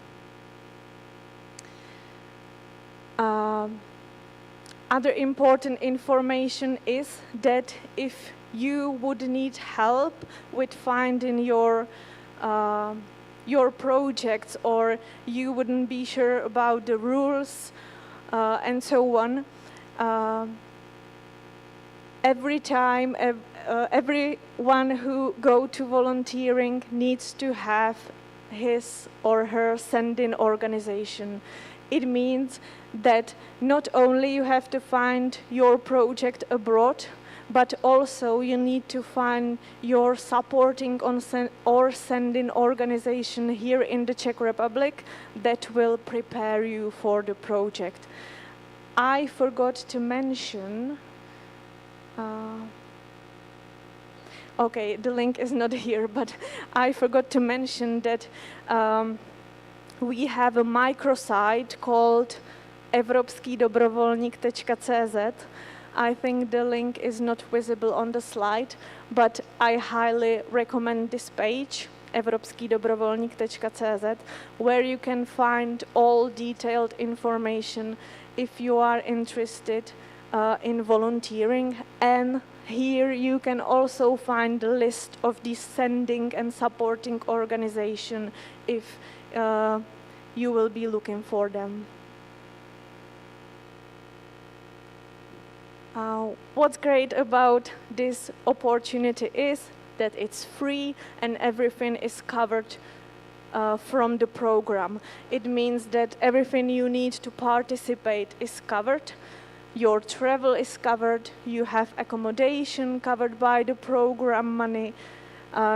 Other important information is that if you would need help with finding your projects, or you wouldn't be sure about the rules and so on, everyone who go to volunteering needs to have his or her sending organization. It means that not only you have to find your project abroad, but also you need to find your supporting or sending organization here in the Czech Republic that will prepare you for the project. I forgot to mention, okay, the link is not here, but I forgot to mention that we have a microsite called evropskydobrovolnik.cz. I think the link is not visible on the slide, but I highly recommend this page, evropskydobrovolnik.cz, where you can find all detailed information if you are interested in volunteering. And here you can also find the list of the sending and supporting organization if you will be looking for them. What's great about this opportunity is that it's free and everything is covered from the program. It means that everything you need to participate is covered. Your travel is covered. You have accommodation covered by the program money.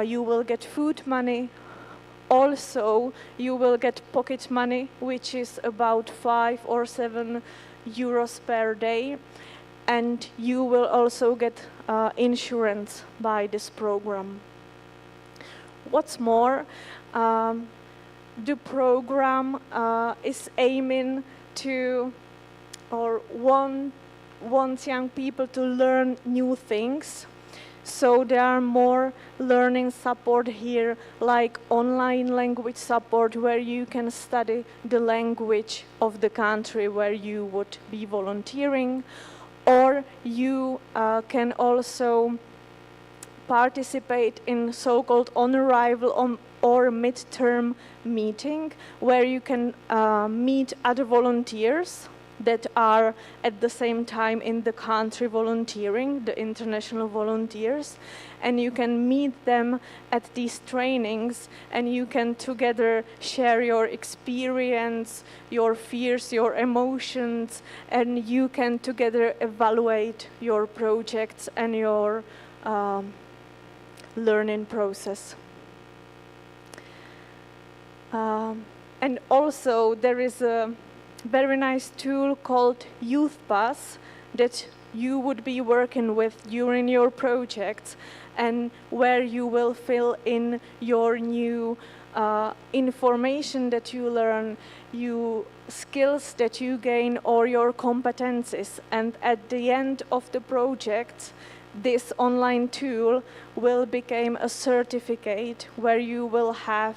You will get food money. Also, you will get pocket money, which is about 5 or 7 euros per day. And you will also get insurance by this program. What's more, the program is aiming to, or wants young people to learn new things. So there are more learning support here, like online language support, where you can study the language of the country where you would be volunteering, or you can also participate in so-called on-arrival or mid-term meeting, where you can meet other volunteers that are at the same time in the country volunteering, the international volunteers, and you can meet them at these trainings, and you can together share your experience, your fears, your emotions, and you can together evaluate your projects and your learning process. And also there is a very nice tool called Youth Pass that you would be working with during your projects, and where you will fill in your new information that you learn, you skills that you gain, or your competencies. And at the end of the project, this online tool will become a certificate where you will have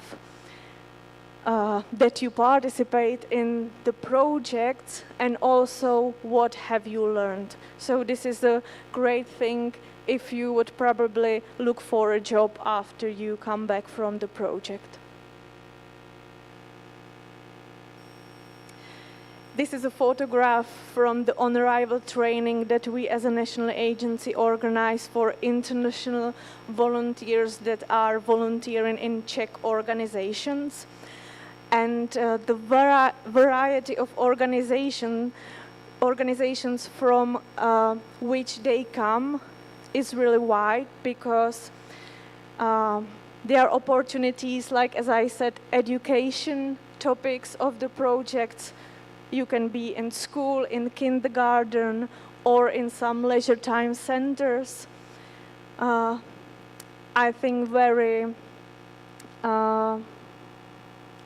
that you participate in the project, and also what have you learned. So this is a great thing if you would probably look for a job after you come back from the project. This is a photograph from the on-arrival training that we as a national agency organize for international volunteers that are volunteering in Czech organizations. And the variety of organizations from which they come is really wide, because there are opportunities, like, as I said, education topics of the projects. You can be in school, in kindergarten, or in some leisure time centers. I think very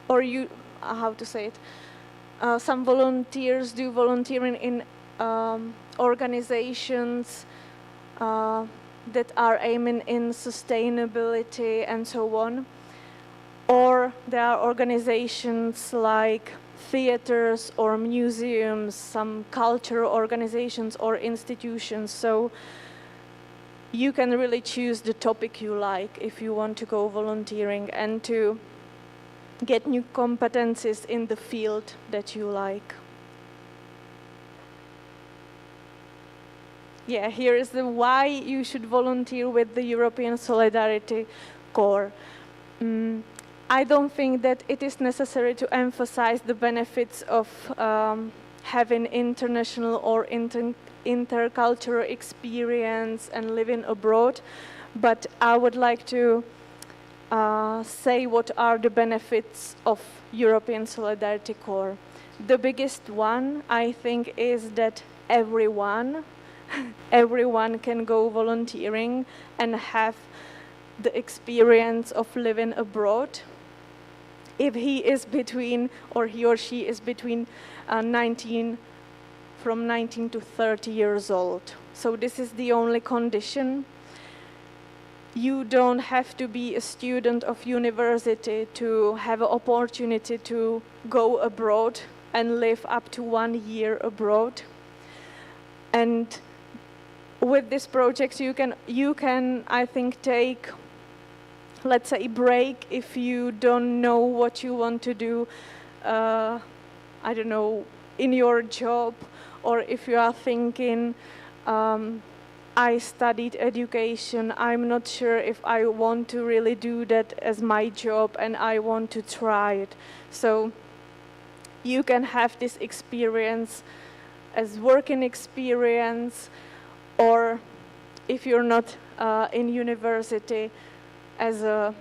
or you, how to say it, some volunteers do volunteering in organizations that are aiming in sustainability and so on. Or there are organizations like theaters or museums, some cultural organizations or institutions. So you can really choose the topic you like if you want to go volunteering and to get new competencies in the field that you like. Yeah, here is the why you should volunteer with the European Solidarity Corps. I don't think that it is necessary to emphasize the benefits of having international or intercultural experience and living abroad, but I would like to say what are the benefits of European Solidarity Corps. The biggest one, I think, is that everyone can go volunteering and have the experience of living abroad. If he is between, or he or she is between from 19 to 30 years old. So this is the only condition. You don't have to be a student of university to have an opportunity to go abroad and live up to 1 year abroad. And with this project, you can, I think, take, let's say, break if you don't know what you want to do, I don't know, in your job, or if you are thinking, I studied education, I'm not sure if I want to really do that as my job, and I want to try it. So you can have this experience as working experience, or if you're not in university, as a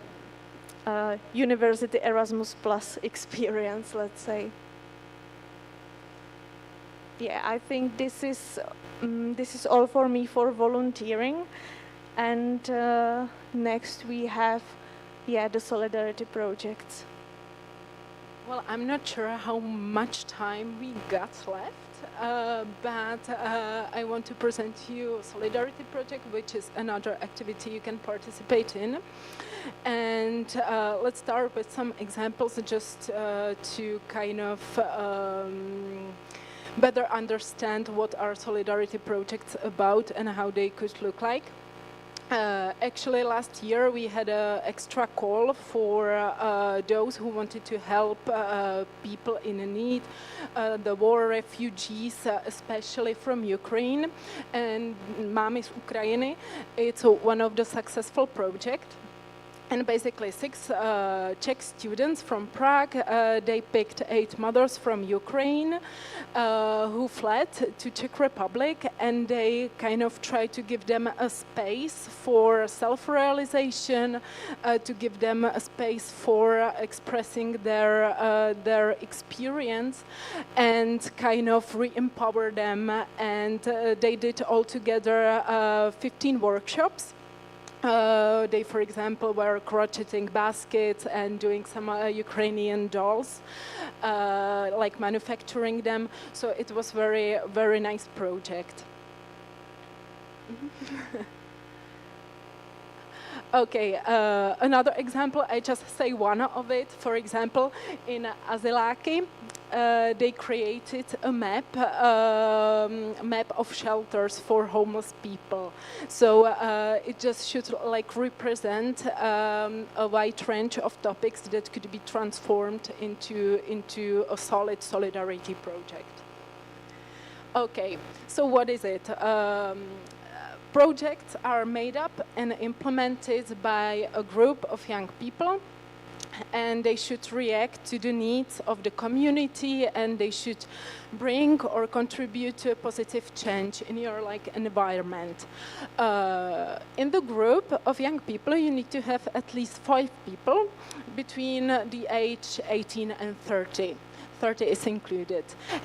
university Erasmus Plus experience, let's say. Yeah, I think this is all for me for volunteering, and next we have, the solidarity projects. Well, I'm not sure how much time we got left, but I want to present you a Solidarity Project, which is another activity you can participate in. And let's start with some examples just to kind of better understand what are Solidarity projects about and how they could look like. Actually, last year we had an extra call for those who wanted to help people in need, the war refugees, especially from Ukraine, and Mámy z Ukrajiny. It's one of the successful projects. And basically 6 Czech students from Prague, they picked 8 mothers from Ukraine who fled to Czech Republic, and they kind of tried to give them a space for self-realization, to give them a space for expressing their experience and kind of re-empower them. And they did altogether 15 workshops. They, for example, were crocheting baskets and doing some Ukrainian dolls, like manufacturing them. So it was very, very nice project. Okay, another example, I just say one of it. For example, in Aziláky, they created a map of shelters for homeless people. So it just should like represent a wide range of topics that could be transformed into a solid solidarity project. Okay, so what is it? Projects are made up and implemented by a group of young people, and they should react to the needs of the community, and they should bring or contribute to a positive change in your environment. In the group of young people, you need to have at least 5 people between the age 18 and 30. 30 is included.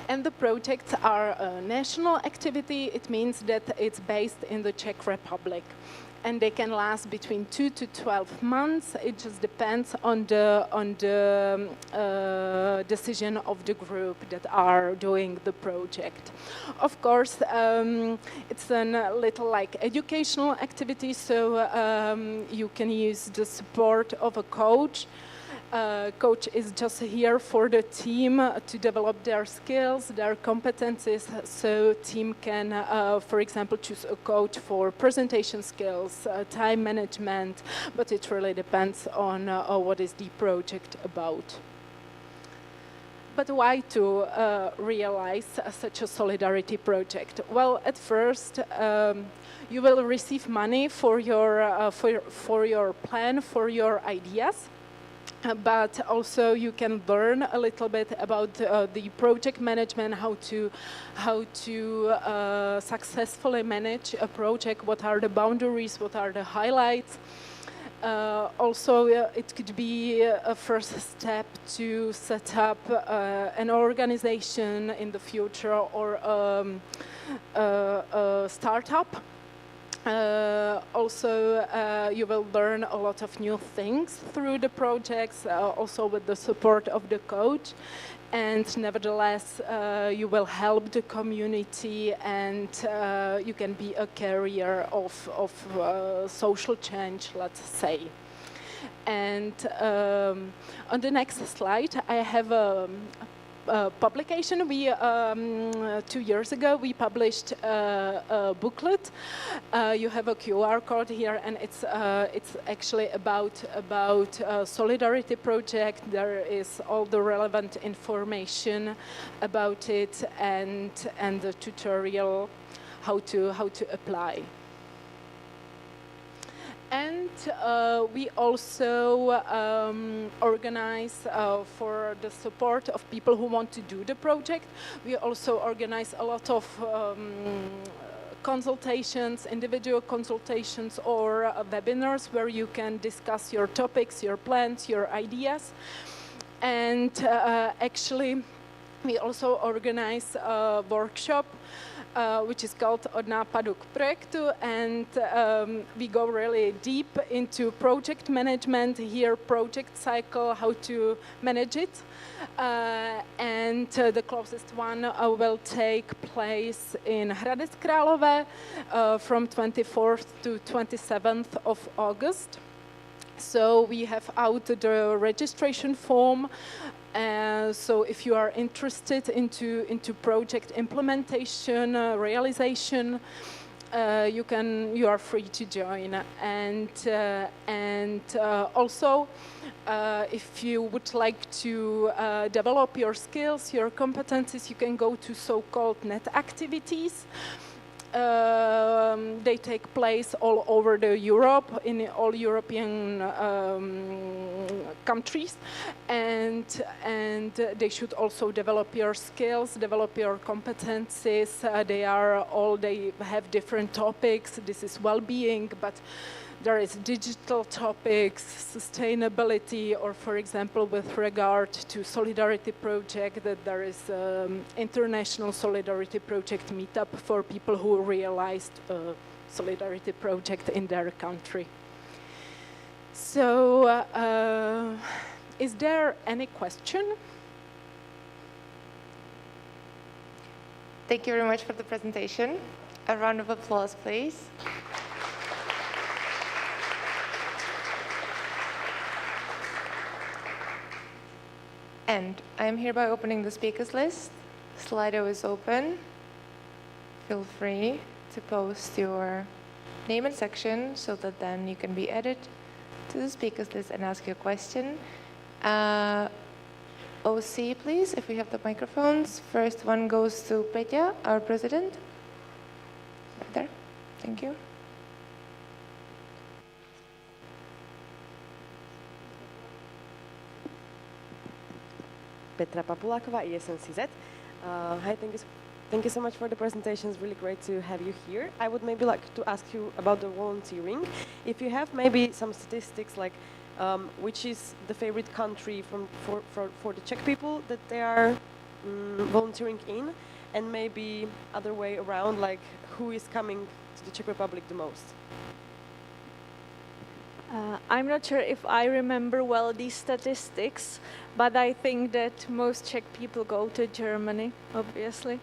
And the projects are a national activity. It means that it's based in the Czech Republic. And they can last between 2 to 12 months. It just depends on the decision of the group that are doing the project. Of course, it's a little like educational activity, so you can use the support of a coach. Coach is just here for the team to develop their skills, their competencies, so team can, for example, choose a coach for presentation skills, time management, but it really depends on what is the project about. But why to realize such a solidarity project? Well, at first, you will receive money for your plan, for your ideas. But also you can learn a little bit about the project management, how to successfully manage a project, what are the boundaries, what are the highlights. Also, it could be a first step to set up an organization in the future or a startup. Also, you will learn a lot of new things through the projects, also with the support of the coach. And nevertheless, you will help the community, and you can be a carrier of social change, let's say. And on the next slide, I have a publication. We 2 years ago we published a booklet. You have a QR code here, and it's actually about solidarity project. There is all the relevant information about it, and the tutorial how to apply. And we also organize for the support of people who want to do the project. We also organize a lot of consultations, individual consultations, or webinars where you can discuss your topics, your plans, your ideas. And actually, we also organize a workshop which is called Od nápadu k projektu, and we go really deep into project management, here project cycle, how to manage it. And the closest one will take place in Hradec Králové from 24th to 27th of August. So we have out the registration form. So if you are interested into project implementation, realization, you are free to join. And also, if you would like to develop your skills, your competencies, you can go to so-called net activities. They take place all over Europe, in all European countries, and they should also develop your skills, develop your competencies. They have different topics. This is well-being, but there is digital topics, sustainability, or for example, with regard to solidarity project, that there is international solidarity project meetup for people who realized a solidarity project in their country. So, is there any question? Thank you very much for the presentation. A round of applause, please. And I am hereby opening the speakers list. Slido is open. Feel free to post your name and section so that then you can be added to the speakers list and ask your question. OC, please, if we have the microphones. First one goes to Petya, our president. Right there. Thank you. Petra Papuláková, ESNCZ. Hi, thank you so much for the presentation. It's really great to have you here. I would maybe like to ask you about the volunteering. If you have maybe some statistics, like which is the favorite country for the Czech people that they are volunteering in, and maybe other way around, like who is coming to the Czech Republic the most? I'm not sure if I remember well these statistics, but I think that most Czech people go to Germany, obviously.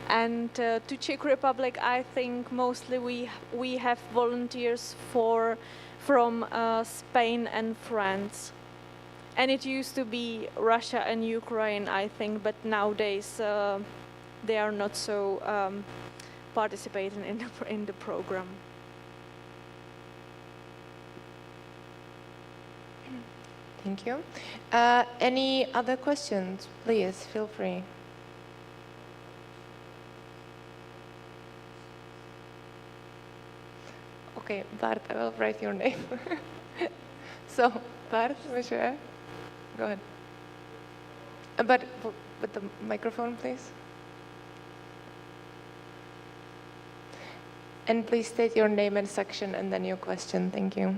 And to Czech Republic, I think mostly we have volunteers from Spain and France. And it used to be Russia and Ukraine, I think, but nowadays they are not so participating in the program. Thank you. Any other questions? Please, feel free. Okay, Bart, I will write your name. So, Bart, monsieur, go ahead. But with the microphone, please. And please state your name and section and then your question. Thank you.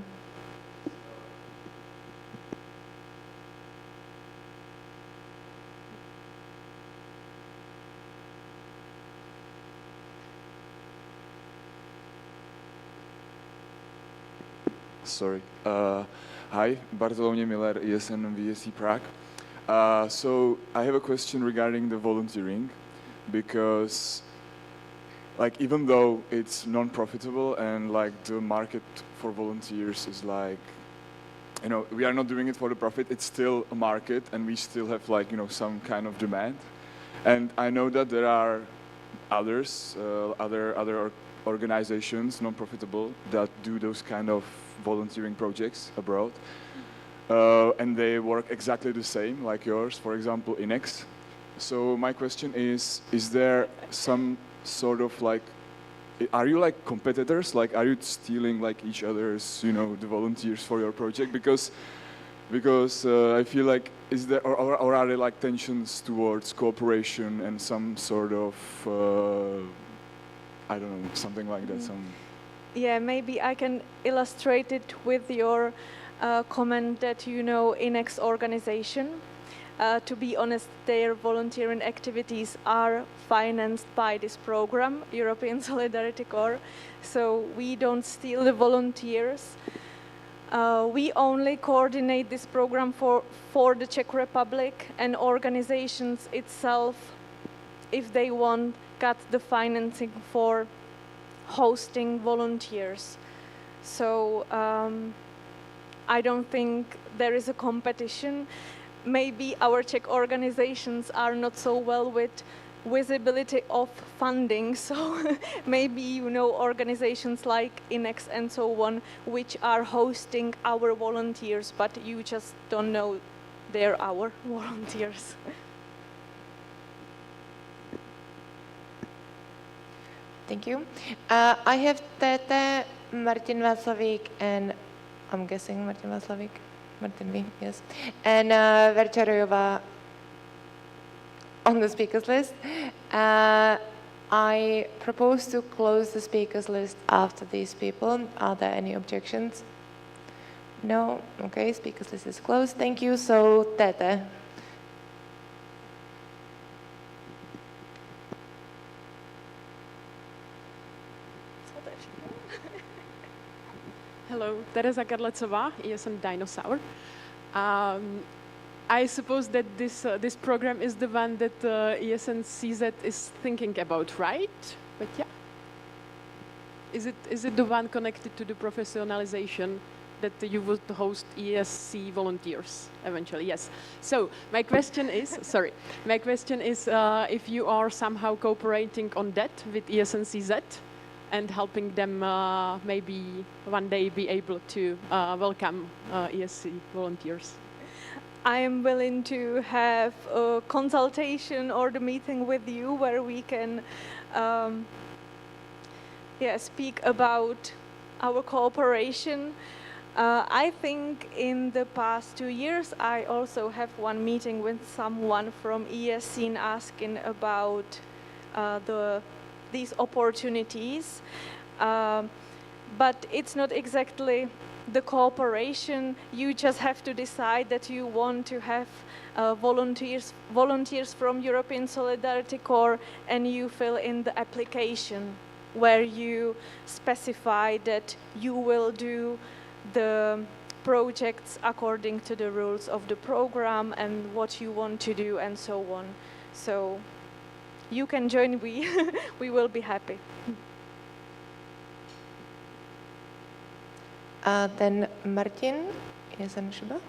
Sorry. Hi, Bartolomew Miller, ESN VSE Prague. So I have a question regarding the volunteering, because like even though it's non-profitable and like the market for volunteers is like, you know, we are not doing it for the profit, it's still a market and we still have like, you know, some kind of demand. And I know that there are others, other organizations, non-profitable, that do those kind of volunteering projects abroad. And they work exactly the same like yours, for example, INEX. So my question is there some sort of like, are you like competitors? Like, are you stealing like each other's, you know, the volunteers for your project? Because I feel like, is there, or are there like tensions towards cooperation and some sort of, I don't know, something like that, some... Yeah, maybe I can illustrate it with your comment that you know INEX organization. To be honest, their volunteering activities are financed by this program, European Solidarity Corps. So we don't steal the volunteers. We only coordinate this program for the Czech Republic, and organizations itself, if they want, got the financing for hosting volunteers. So I don't think there is a competition. Maybe our Czech organizations are not so well with visibility of funding, so maybe you know organizations like INEX and so on, which are hosting our volunteers, but you just don't know they're our volunteers. Thank you. I have Tete, Martin Václavík, and I'm guessing Martin Václavík, Martin V, yes, and Verčarojová on the speakers list. I propose to close the speakers list after these people. Are there any objections? No? Okay, speakers list is closed. Thank you. So, Tete. Hello, Teresa Karlecová, ESN Dinosaur. I suppose that this program is the one that ESN CZ is thinking about, right? But yeah, is it the one connected to the professionalization that you would host ESC volunteers eventually? Yes. So my question is, if you are somehow cooperating on that with ESN CZ and helping them maybe one day be able to welcome ESC volunteers. I am willing to have a consultation or the meeting with you where we can speak about our cooperation. I think in the past 2 years I also have one meeting with someone from ESC asking about these opportunities, but it's not exactly the cooperation. You just have to decide that you want to have volunteers from European Solidarity Corps, and you fill in the application where you specify that you will do the projects according to the rules of the program and what you want to do and so on. So you can join, we will be happy. Then Martin, ESN Shuba.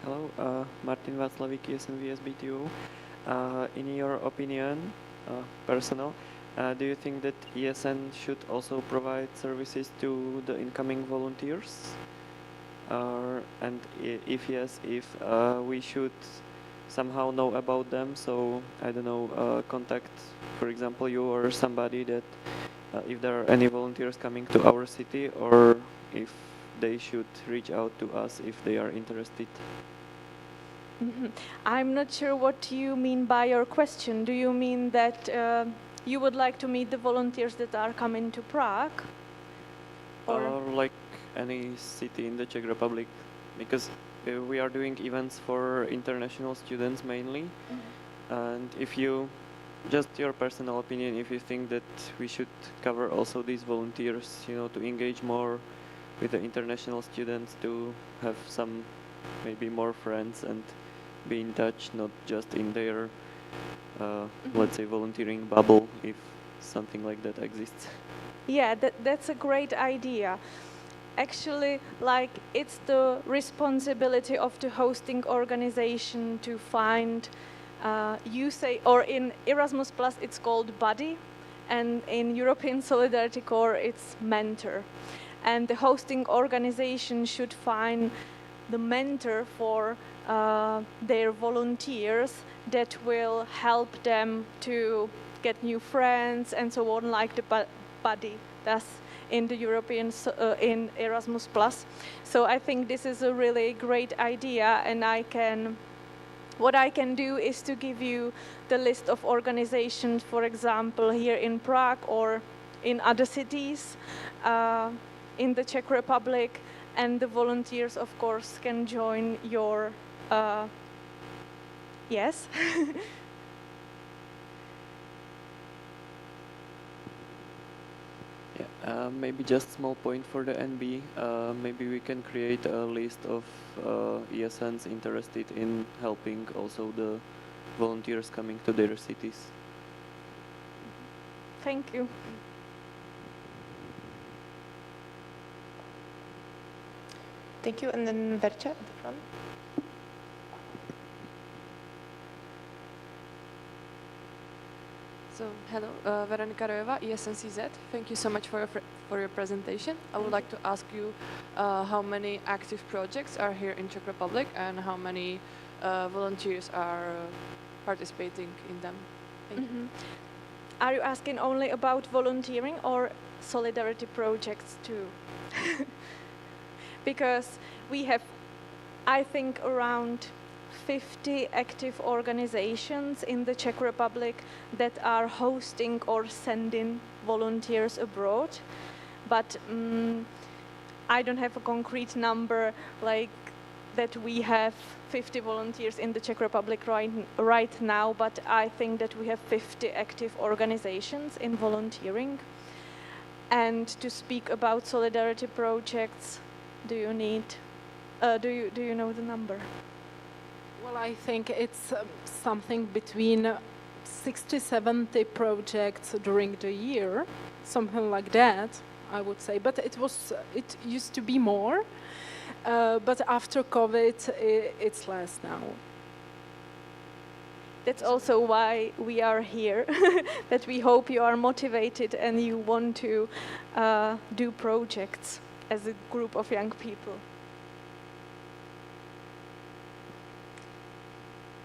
Hello, Martin Václavík, ESN VSBTU. In your opinion, personal, do you think that ESN should also provide services to the incoming volunteers? And if yes, if we should somehow know about them, so I don't know, contact, for example, you or somebody, that if there are any volunteers coming to our city, or if they should reach out to us if they are interested. I'm not sure what you mean by your question. Do you mean that you would like to meet the volunteers that are coming to Prague? Or like any city in the Czech Republic, because we are doing events for international students mainly. And if you, just your personal opinion, if you think that we should cover also these volunteers, you know, to engage more with the international students, to have some maybe more friends and be in touch, not just in their, let's say, volunteering bubble, if something like that exists. Yeah, that's a great idea. Actually, like, it's the responsibility of the hosting organization to find, you say, or in Erasmus Plus it's called buddy, and in European Solidarity Corps it's mentor. And the hosting organization should find the mentor for their volunteers that will help them to get new friends and so on, like the buddy does in the European, in Erasmus Plus. So I think this is a really great idea, and what I can do is to give you the list of organizations, for example, here in Prague or in other cities in the Czech Republic, and the volunteers, of course, can join your, yes? Maybe just small point for the NB. Maybe we can create a list of ESNs interested in helping also the volunteers coming to their cities. Thank you. Thank you. And then Vercha at the front. So, hello, Veronika Rojová, ESNCZ. Thank you so much for your presentation. I would like to ask you how many active projects are here in Czech Republic and how many volunteers are participating in them. Thank you. Are you asking only about volunteering or solidarity projects too? Because we have, I think, around 50 active organizations in the Czech Republic that are hosting or sending volunteers abroad. But I don't have a concrete number like that we have 50 volunteers in the Czech Republic right now, but I think that we have 50 active organizations in volunteering. And to speak about solidarity projects, do you need, do you know the number? Well, I think it's something between 60, 70 projects during the year, something like that, I would say. But it used to be more, but after COVID, it's less now. That's also why we are here, that we hope you are motivated and you want to do projects as a group of young people.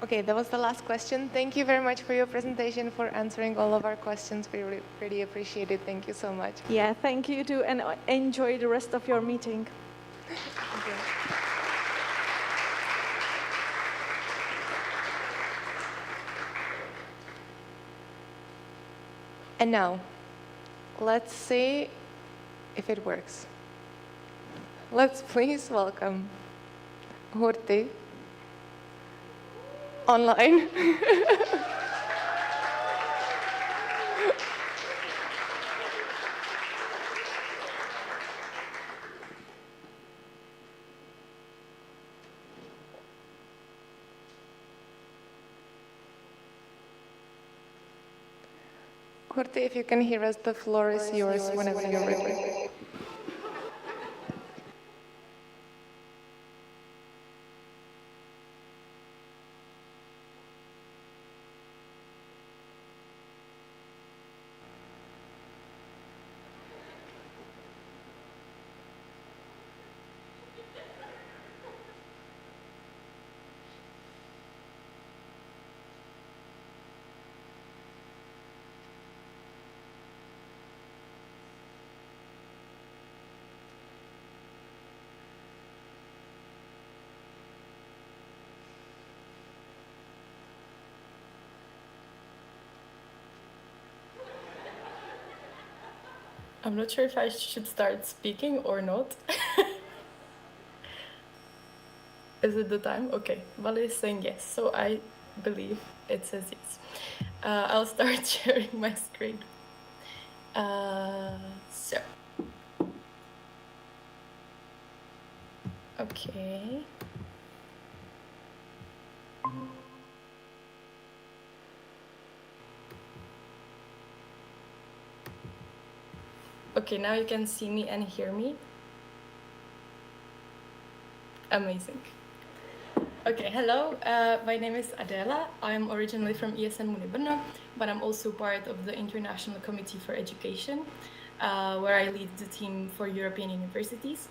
Okay, that was the last question. Thank you very much for your presentation, for answering all of our questions. We really appreciate it. Thank you so much. Yeah, thank you too, and enjoy the rest of your meeting. Thank you. And now, let's see if it works. Let's please welcome Hurti online. Hurti, if you can hear us, the floor is yours whenever you're ready. I'm not sure if I should start speaking or not. Is it the time? Okay, Vali is saying yes, so I believe it says yes. I'll start sharing my screen. Okay. Okay, now you can see me and hear me. Amazing. Okay, hello, my name is Adela. I'm originally from ESN Brno, but I'm also part of the International Committee for Education, where I lead the team for European universities.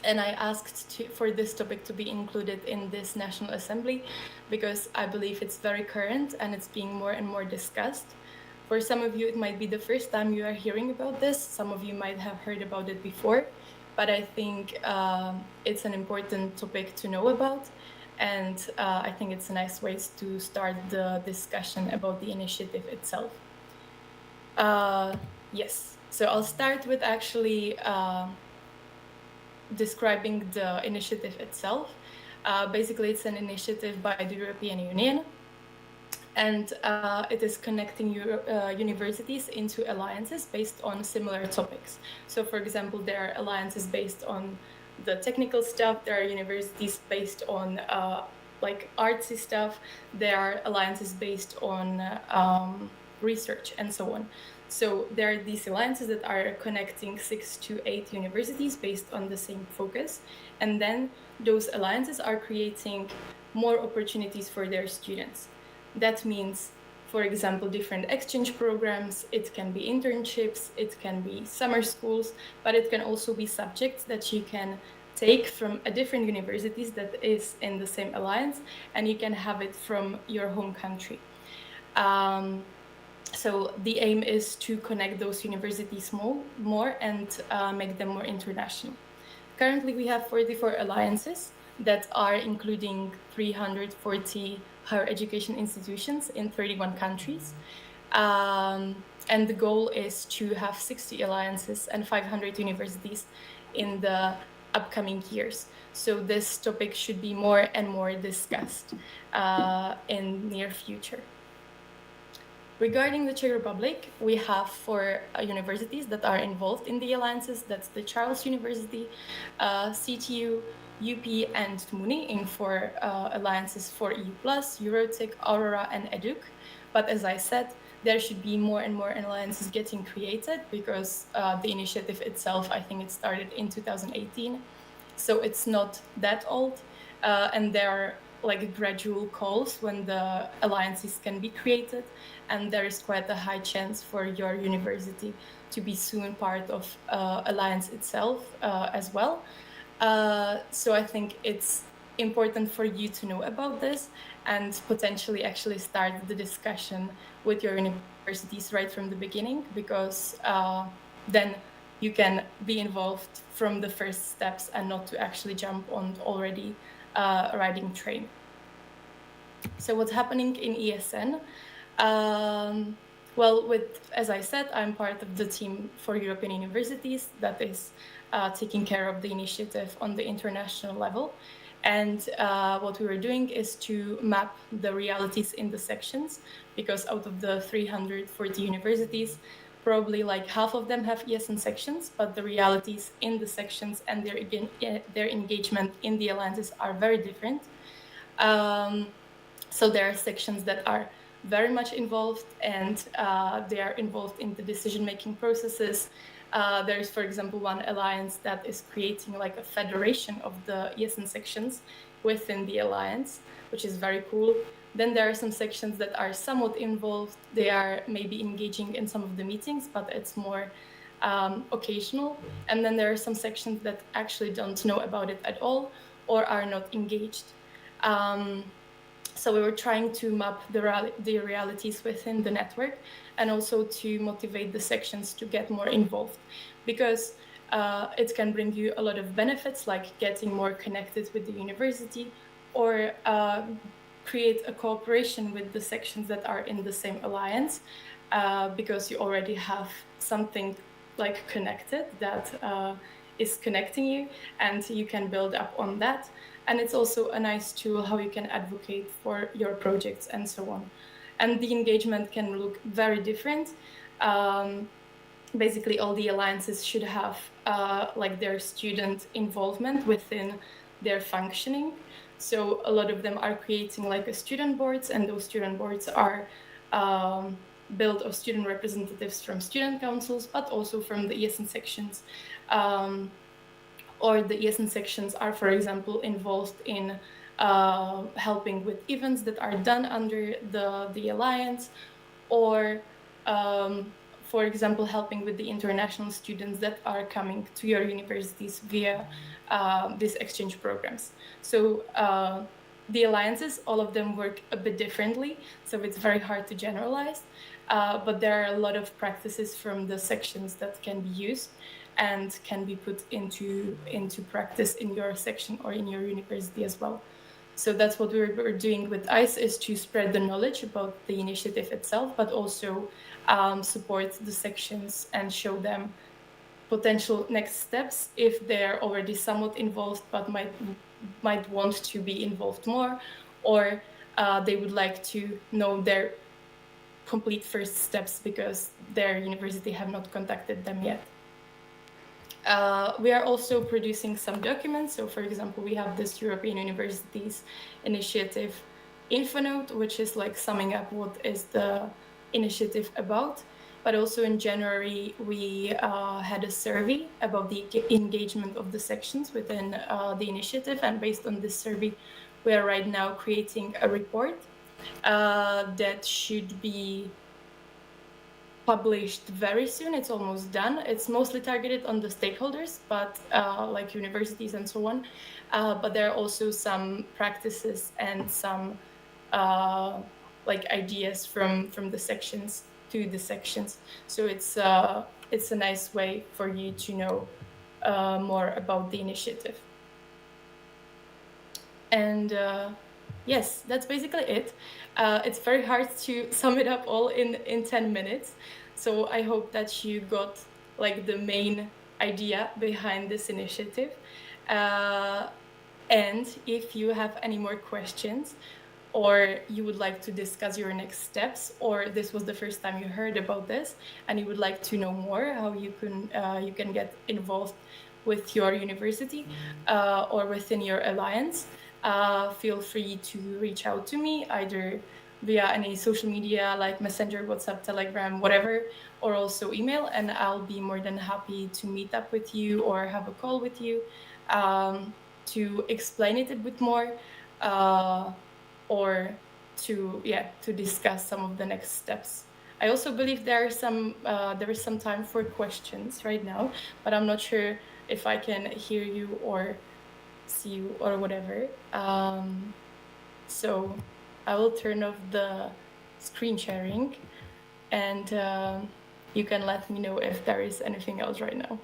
And I asked for this topic to be included in this National Assembly because I believe it's very current and it's being more and more discussed. For some of you, it might be the first time you are hearing about this. Some of you might have heard about it before, but I think it's an important topic to know about. And I think it's a nice way to start the discussion about the initiative itself. Yes, so I'll start with actually describing the initiative itself. Basically, it's an initiative by the European Union, and it is connecting universities into alliances based on similar topics. So, for example, there are alliances based on the technical stuff, there are universities based on like artsy stuff, there are alliances based on research and so on. So there are these alliances that are connecting 6 to 8 universities based on the same focus, and then those alliances are creating more opportunities for their students. That means, for example, different exchange programs, it can be internships, it can be summer schools, but it can also be subjects that you can take from a different universities that is in the same alliance, and you can have it from your home country. So the aim is to connect those universities more and make them more international. Currently, we have 44 alliances that are including 340 higher education institutions in 31 countries. And the goal is to have 60 alliances and 500 universities in the upcoming years. So this topic should be more and more discussed in near future. Regarding the Czech Republic, we have 4 universities that are involved in the alliances. That's the Charles University, CTU, UP, and TMUNI in 4 alliances for EU+, Eurotech, Aurora, and EDUC. But as I said, there should be more and more alliances getting created because the initiative itself, I think it started in 2018. So it's not that old. And there are like gradual calls when the alliances can be created, and there is quite a high chance for your university to be soon part of alliance itself as well. So I think it's important for you to know about this and potentially actually start the discussion with your universities right from the beginning, because then you can be involved from the first steps and not to actually jump on already riding train. So what's happening in ESN? Well, as I said, I'm part of the team for European universities that is taking care of the initiative on the international level. And what we were doing is to map the realities in the sections, because out of the 340 universities, probably like half of them have ESN sections, but the realities in the sections and their engagement in the alliances are very different. So there are sections that are very much involved, and they are involved in the decision-making processes. There is, for example, one alliance that is creating like a federation of the ESN sections within the alliance, which is very cool. Then there are some sections that are somewhat involved. They are maybe engaging in some of the meetings, but it's more occasional. And then there are some sections that actually don't know about it at all or are not engaged. So we were trying to map the realities within the network, and also to motivate the sections to get more involved, because it can bring you a lot of benefits, like getting more connected with the university, or create a cooperation with the sections that are in the same alliance, because you already have something like connected that is connecting you, and you can build up on that. And it's also a nice tool how you can advocate for your projects and so on. And the engagement can look very different. Basically, all the alliances should have like their student involvement within their functioning. So a lot of them are creating like a student boards, and those student boards are built of student representatives from student councils, but also from the ESN sections. Or the ESN sections are, for example, involved in helping with events that are done under the alliance, or, for example, helping with the international students that are coming to your universities via these exchange programs. So the alliances, all of them work a bit differently, so it's very hard to generalize, but there are a lot of practices from the sections that can be used and can be put into practice in your section or in your university as well. So that's what we're doing with ICE, is to spread the knowledge about the initiative itself, but also support the sections and show them potential next steps if they're already somewhat involved but might want to be involved more, or they would like to know their complete first steps because their university have not contacted them yet. We are also producing some documents. So for example, we have this European Universities Initiative Infonote, which is like summing up what is the initiative about. But also in January, we had a survey about the engagement of the sections within the initiative. And based on this survey, we are right now creating a report that should be published very soon. It's almost done. It's mostly targeted on the stakeholders, but like universities and so on. But there are also some practices and some like ideas from the sections to the sections. So it's a nice way for you to know more about the initiative. And yes, that's basically it. It's very hard to sum it up all in 10 minutes. So I hope that you got like the main idea behind this initiative. And if you have any more questions, or you would like to discuss your next steps, or this was the first time you heard about this and you would like to know more how you can get involved with your university or within your alliance, feel free to reach out to me either via any social media like Messenger, WhatsApp, Telegram, whatever, or also email, and I'll be more than happy to meet up with you or have a call with you to explain it a bit more or to discuss some of the next steps. I also believe there is some time for questions right now, but I'm not sure if I can hear you or see you or whatever. So I will turn off the screen sharing, and you can let me know if there is anything else right now,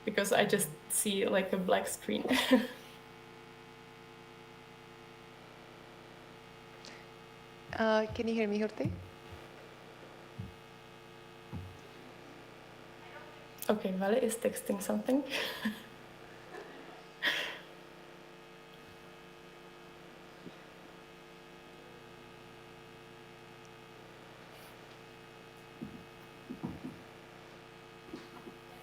because I just see like a black screen. Can you hear me, Horty? Okay, Vale is texting something.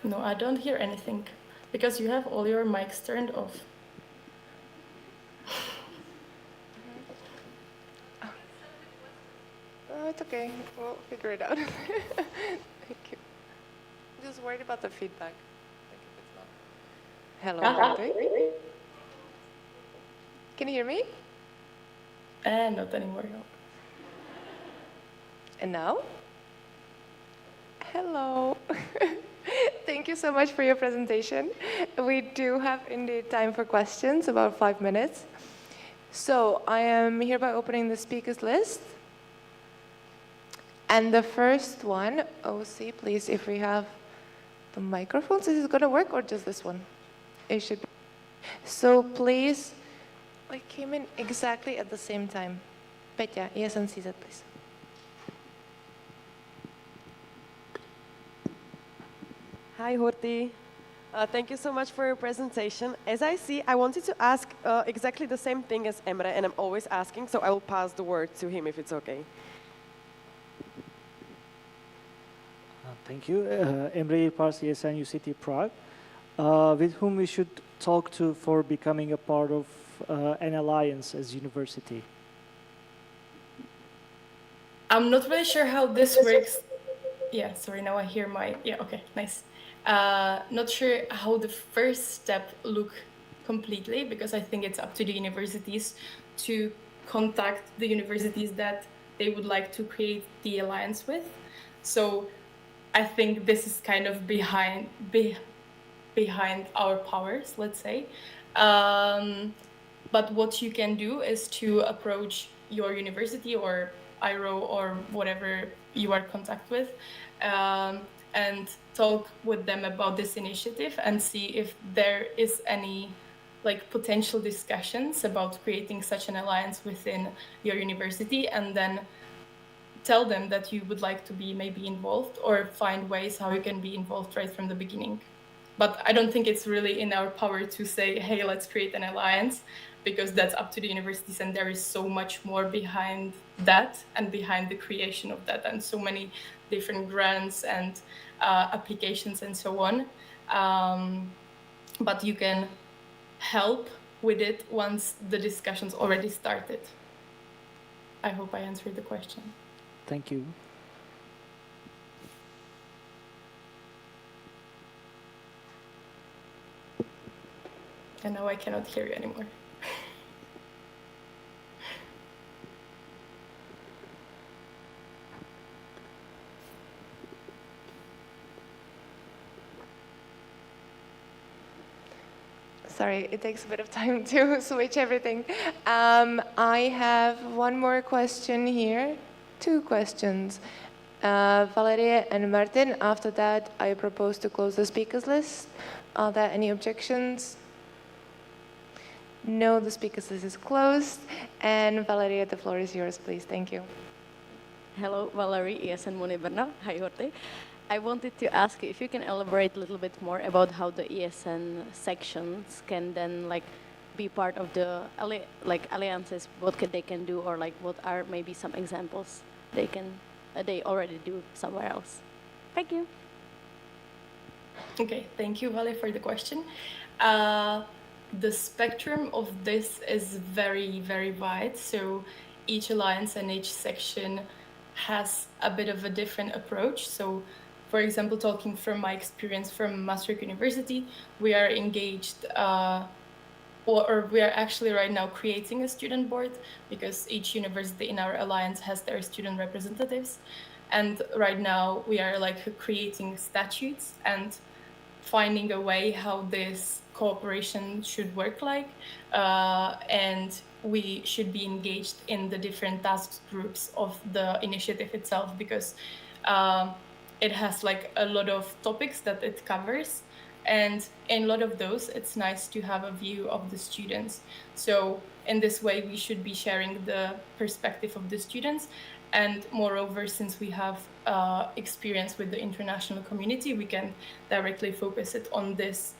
No, I don't hear anything because you have all your mics turned off. It's okay. We'll figure it out. Thank you. I'm just worried about the feedback. Like if it's not... Hello, Horty? Can you hear me? Not anymore. No. And now? Hello. Thank you so much for your presentation. We do have indeed time for questions, about 5 minutes. So I am hereby opening the speakers list. And the first one, OC, please, if we have the microphones, is it going to work or just this one? It should be. So please, I came in exactly at the same time. Petya, ESNCZ, please. Hi, Horty. Thank you so much for your presentation. As I see, I wanted to ask exactly the same thing as Emre, and I'm always asking, so I will pass the word to him if it's okay. Thank you. Emre Pars, ESN UCT Prague. With whom we should talk to for becoming a part of an alliance as university? I'm not really sure how this works. Yeah, sorry, now I hear my... Yeah, okay, nice. Not sure how the first step look completely, because I think it's up to the universities to contact the universities that they would like to create the alliance with. So I think this is kind of behind our powers, let's say. But what you can do is to approach your university or IRO or whatever you are in contact with, and talk with them about this initiative and see if there is any like potential discussions about creating such an alliance within your university, and then tell them that you would like to be maybe involved or find ways how you can be involved right from the beginning. But I don't think it's really in our power to say, hey, let's create an alliance, because that's up to the universities, and there is so much more behind that and behind the creation of that, and so many different grants and applications and so on. But you can help with it once the discussions already started. I hope I answered the question. Thank you. And now I cannot hear you anymore. Sorry, it takes a bit of time to switch everything. I have one more question here, 2 questions. Valerie and Martin, after that I propose to close the speakers list. Are there any objections? No, the speakers list is closed. And Valerie, the floor is yours, please. Thank you. Hello, Valerie, ESN Muni Brno. Hi, Horty. I wanted to ask you if you can elaborate a little bit more about how the ESN sections can then be part of the alliances, what they can do, or what are maybe some examples they already do somewhere else. Thank you. Okay, thank you, Vale, for the question. The spectrum of this is very, very wide. So each alliance and each section has a bit of a different approach. So, for example, talking from my experience from Maastricht University, we are engaged, or we are actually right now creating a student board, because each university in our alliance has their student representatives. And right now we are creating statutes and finding a way how this cooperation should work and we should be engaged in the different task groups of the initiative itself, because it has a lot of topics that it covers, and in a lot of those it's nice to have a view of the students. So in this way we should be sharing the perspective of the students, and moreover, since we have experience with the international community, we can directly focus it on this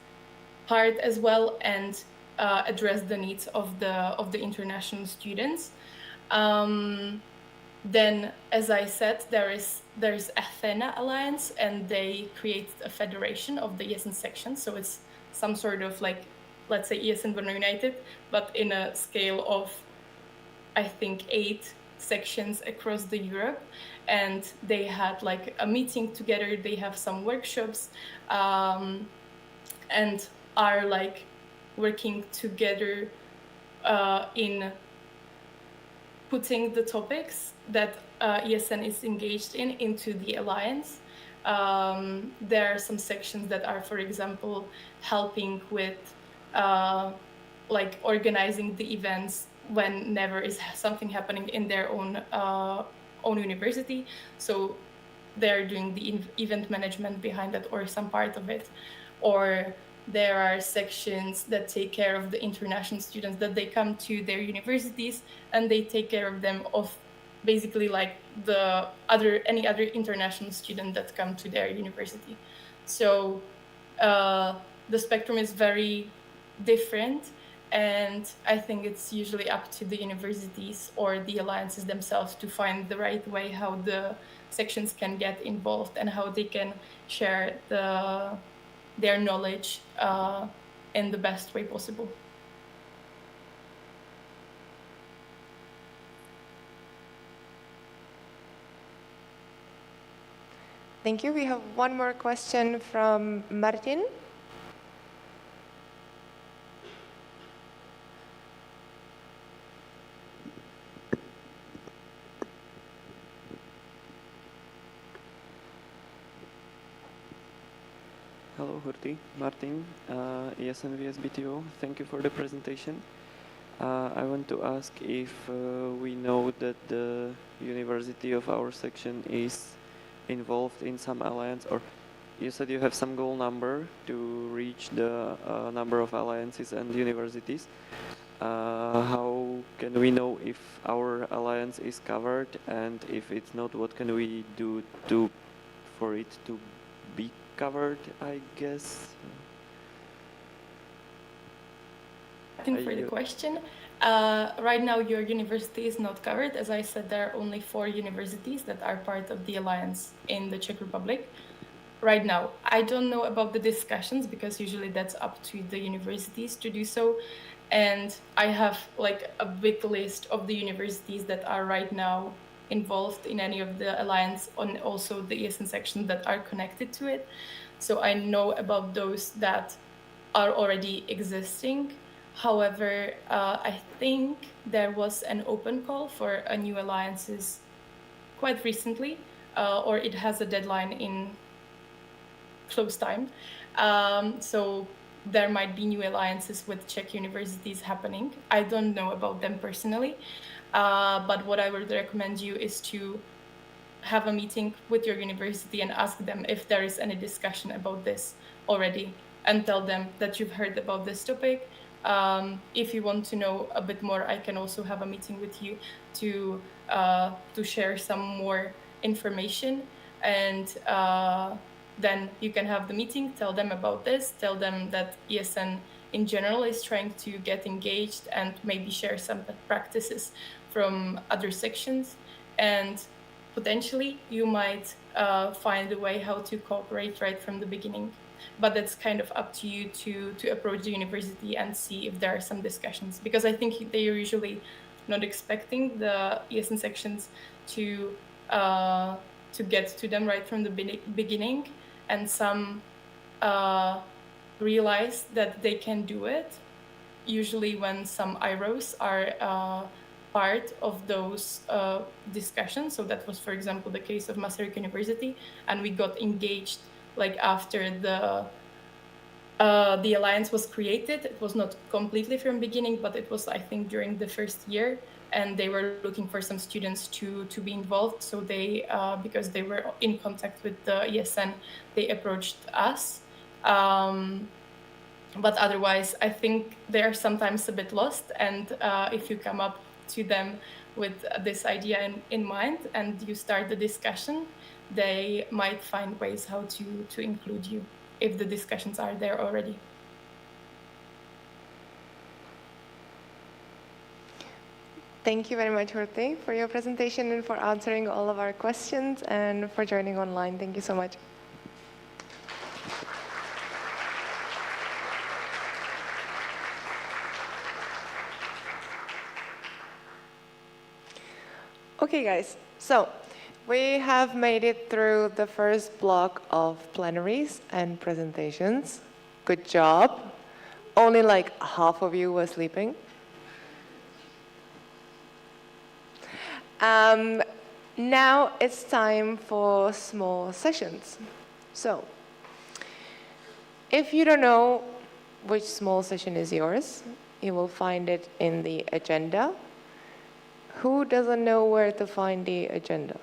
part as well and address the needs of the international students. Then, as I said, there is Athena Alliance, and they created a federation of the ESN sections. So it's some sort of let's say ESN Brno United, but in a scale of, I think, 8 sections across the Europe. And they had a meeting together. They have some workshops, and are working together in putting the topics that ESN is engaged in into the alliance. There are some sections that are, for example, helping with organizing the events whenever is something happening in their own university. So they're doing the event management behind that, or some part of it. Or there are sections that take care of the international students, that they come to their universities and they take care of them, of basically any other international student that come to their university. So the spectrum is very different, and I think it's usually up to the universities or the alliances themselves to find the right way how the sections can get involved and how they can share their knowledge in the best way possible. Thank you. We have one more question from Martin. Hello, Horty. Martin, ESN VSBTO. Thank you for the presentation. I want to ask if we know that the university of our section is involved in some alliance, or you said you have some goal number to reach the number of alliances and universities. How can we know if our alliance is covered, and if it's not, what can we do for it to be covered, I guess? Martin, for the question. Right now, your university is not covered. As I said, there are only 4 universities that are part of the alliance in the Czech Republic. Right now, I don't know about the discussions because usually that's up to the universities to do so. And I have like a big list of the universities that are right now involved in any of the alliance, and also the ESN section that are connected to it. So I know about those that are already existing. However, I think there was an open call for a new alliances quite recently, or it has a deadline in close time. So there might be new alliances with Czech universities happening. I don't know about them personally, but what I would recommend you is to have a meeting with your university and ask them if there is any discussion about this already, and tell them that you've heard about this topic. If you want to know a bit more, I can also have a meeting with you to share some more information, and then you can have the meeting, tell them about this, tell them that ESN in general is trying to get engaged and maybe share some practices from other sections, and potentially you might find a way how to cooperate right from the beginning. But that's kind of up to you to approach the university and see if there are some discussions, because I think they are usually not expecting the ESN sections to get to them right from the beginning, and some realize that they can do it usually when some IROs are part of those discussions. So that was, for example, the case of Masaryk University, and we got engaged like after the alliance was created. It was not completely from beginning, but it was, I think, during the first year, and they were looking for some students to be involved. So they, because they were in contact with the ESN, they approached us. But otherwise, I think they are sometimes a bit lost, and if you come up to them with this idea in mind and you start the discussion, they might find ways how to include you if the discussions are there already. Thank you very much, Horty, for your presentation and for answering all of our questions and for joining online. Thank you so much. Okay, guys, so we have made it through the first block of plenaries and presentations. Good job. Only like half of you were sleeping. Now it's time for small sessions. So, if you don't know which small session is yours, you will find it in the agenda. Who doesn't know where to find the agenda?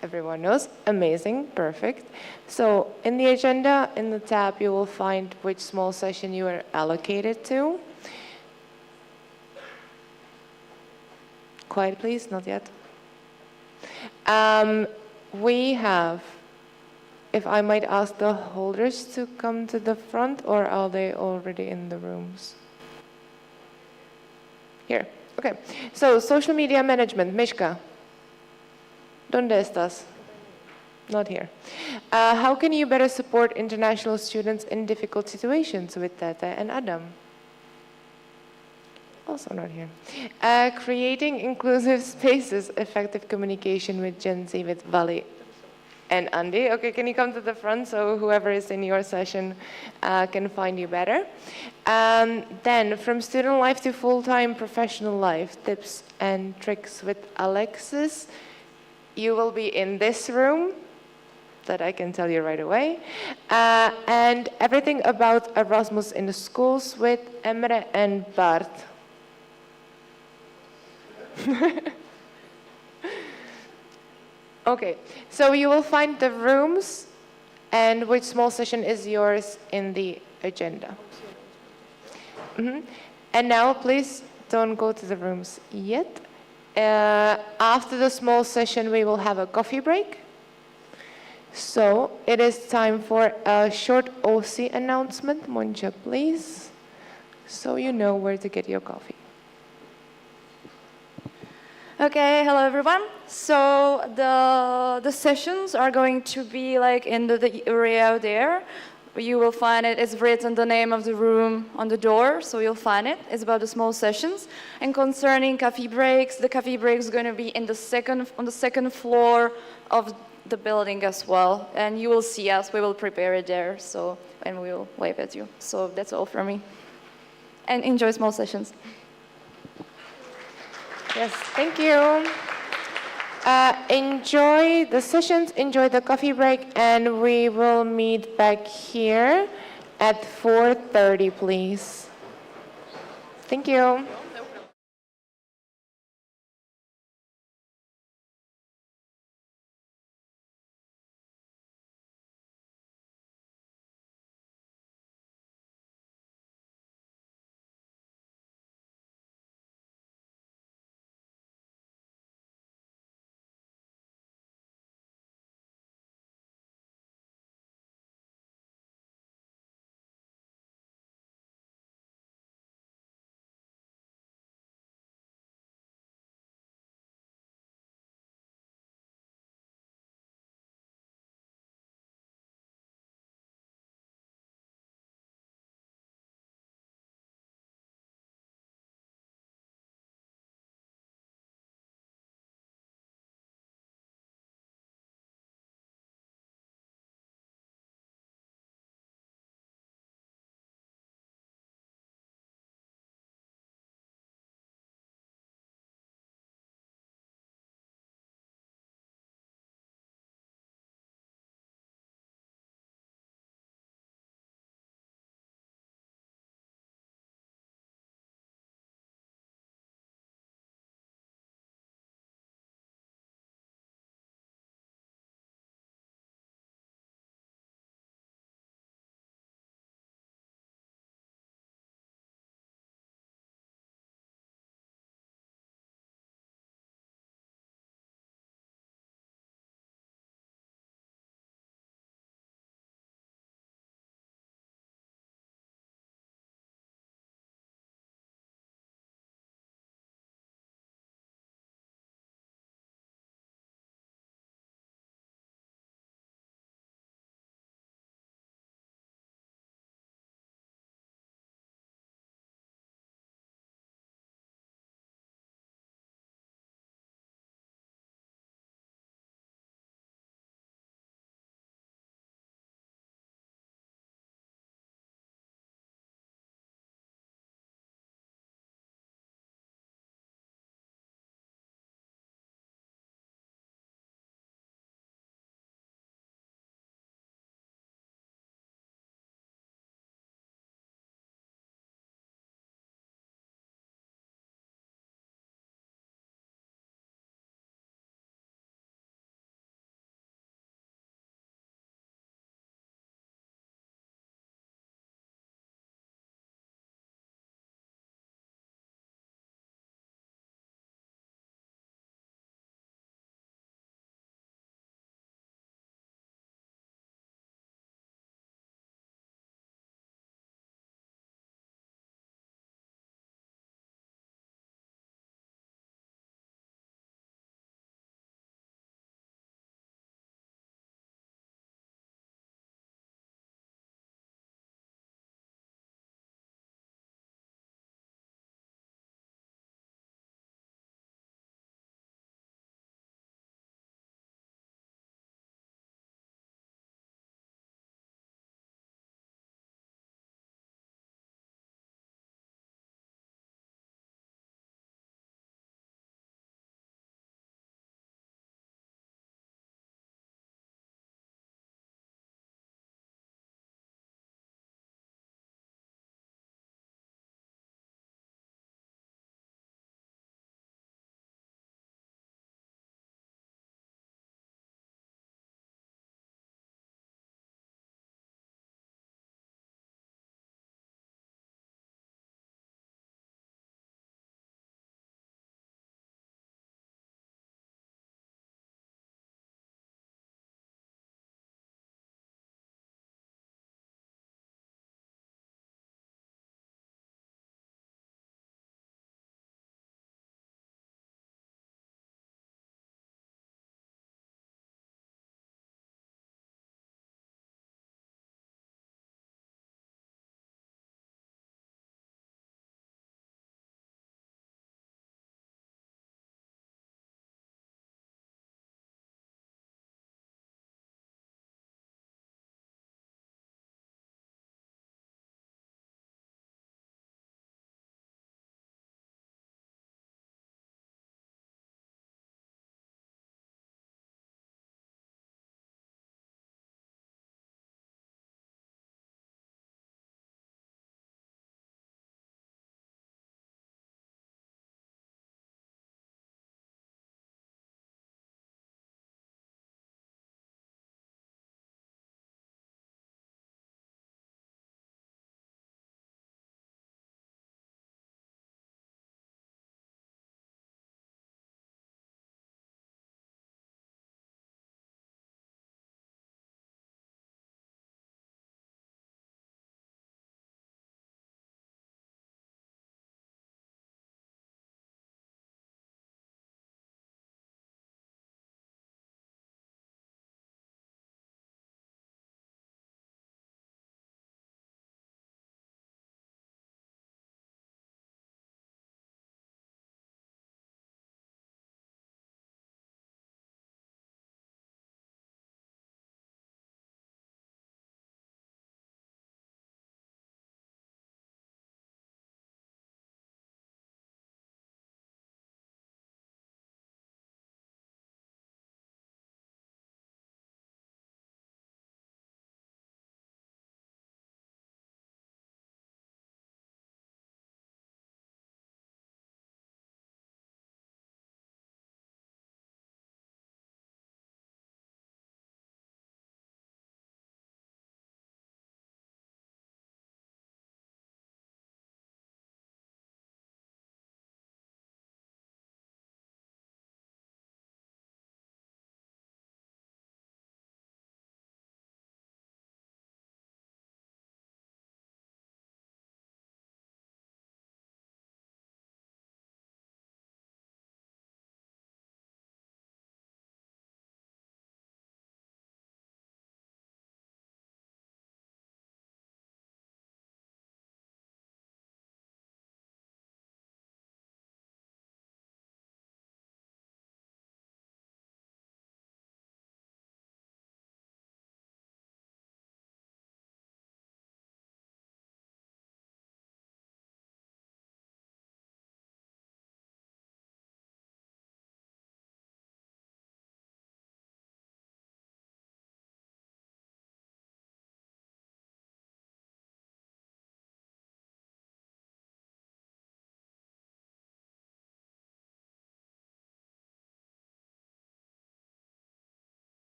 Everyone knows? Amazing, perfect. So in the agenda, in the tab, you will find which small session you are allocated to. Quiet, please, not yet. We have, if I might ask the holders to come to the front, or are they already in the rooms? Here, okay. So social media management, Miška. ¿Dónde estás? Not here. How can you better support international students in difficult situations with Tete and Adam? Also not here. Creating inclusive spaces, effective communication with Gen Z with Vali and Andy. Okay, can you come to the front so whoever is in your session can find you better? Then from student life to full-time professional life, tips and tricks with Alexis. You will be in this room, that I can tell you right away. And everything about Erasmus in the schools with Emre and Bart. Okay, so you will find the rooms and which small session is yours in the agenda. And now, please don't go to the rooms yet. After the small session, we will have a coffee break. So it is time for a short OC announcement. Monja, please, so you know where to get your coffee. Okay, hello everyone. So the sessions are going to be like in the area there. You will find it. It's written the name of the room on the door, so you'll find it. It's about the small sessions. And concerning coffee breaks, the coffee break is going to be in on the second floor of the building as well. And you will see us. We will prepare it there. So and we will wave at you. So that's all from me. And enjoy small sessions. Yes, thank you. Enjoy the sessions, enjoy the coffee break, and we will meet back here at 4:30, please. Thank you.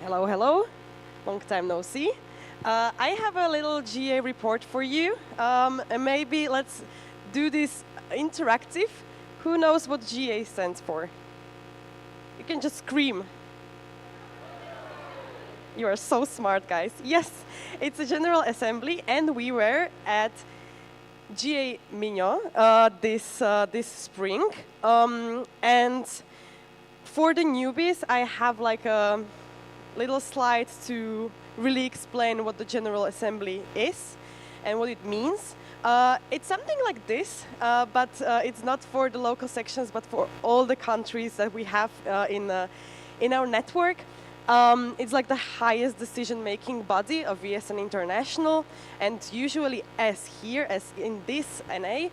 Hello, hello. Long time no see. I have a little GA report for you. And maybe let's do this interactive. Who knows what GA stands for? You can just scream. You are so smart, guys. Yes, it's a General Assembly, and we were at GA Minho this spring. And for the newbies, I have like a little slide to really explain what the General Assembly is and what it means. It's something like this, but it's not for the local sections, but for all the countries that we have in our network. It's like the highest decision-making body of VSN International, and usually as in this NA,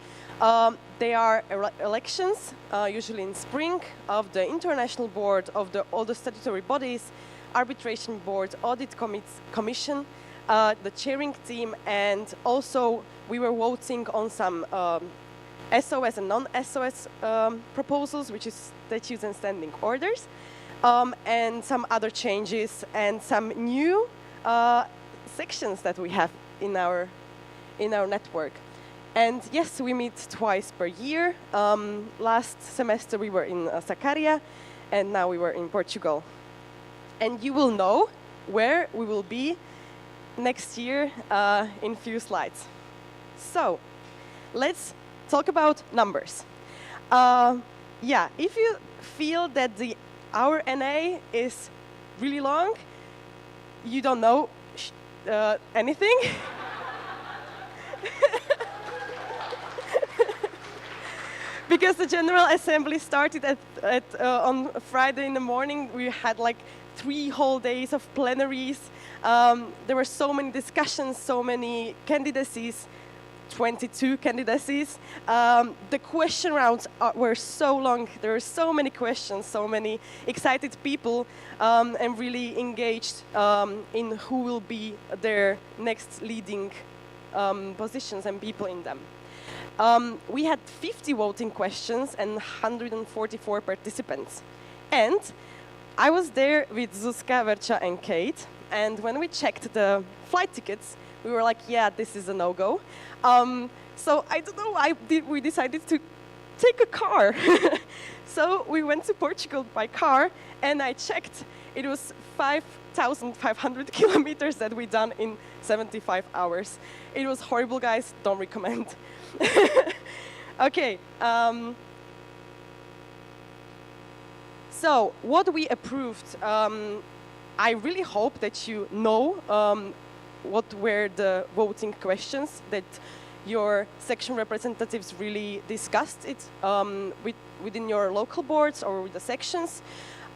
there are elections, usually in spring, of the International Board, of all the statutory bodies, Arbitration Board, Audit Commission, the chairing team, and also we were voting on some SOS and non-SOS proposals, which is statutes and standing orders. And some other changes and some new sections that we have in our network. And yes, we meet twice per year. Last semester we were in Sakarya, and now we were in Portugal. And you will know where we will be next year in few slides. So let's talk about numbers. Yeah, if you feel that our NA is really long, you don't know anything. Because the General Assembly started on Friday in the morning. We had like 3 whole days of plenaries. There were so many discussions, so many candidacies, 22 candidacies. The question rounds were so long. There were so many questions, so many excited people, and really engaged in who will be their next leading positions and people in them. We had 50 voting questions and 144 participants. And I was there with Zuzka, Verča, and Kate. And when we checked the flight tickets, we were like, yeah, this is a no-go. So I don't know why we decided to take a car. So we went to Portugal by car, and I checked. It was 5,500 kilometers that we done in 75 hours. It was horrible, guys. Don't recommend. Okay. So what we approved, I really hope that you know what were the voting questions, that your section representatives really discussed it within your local boards or with the sections.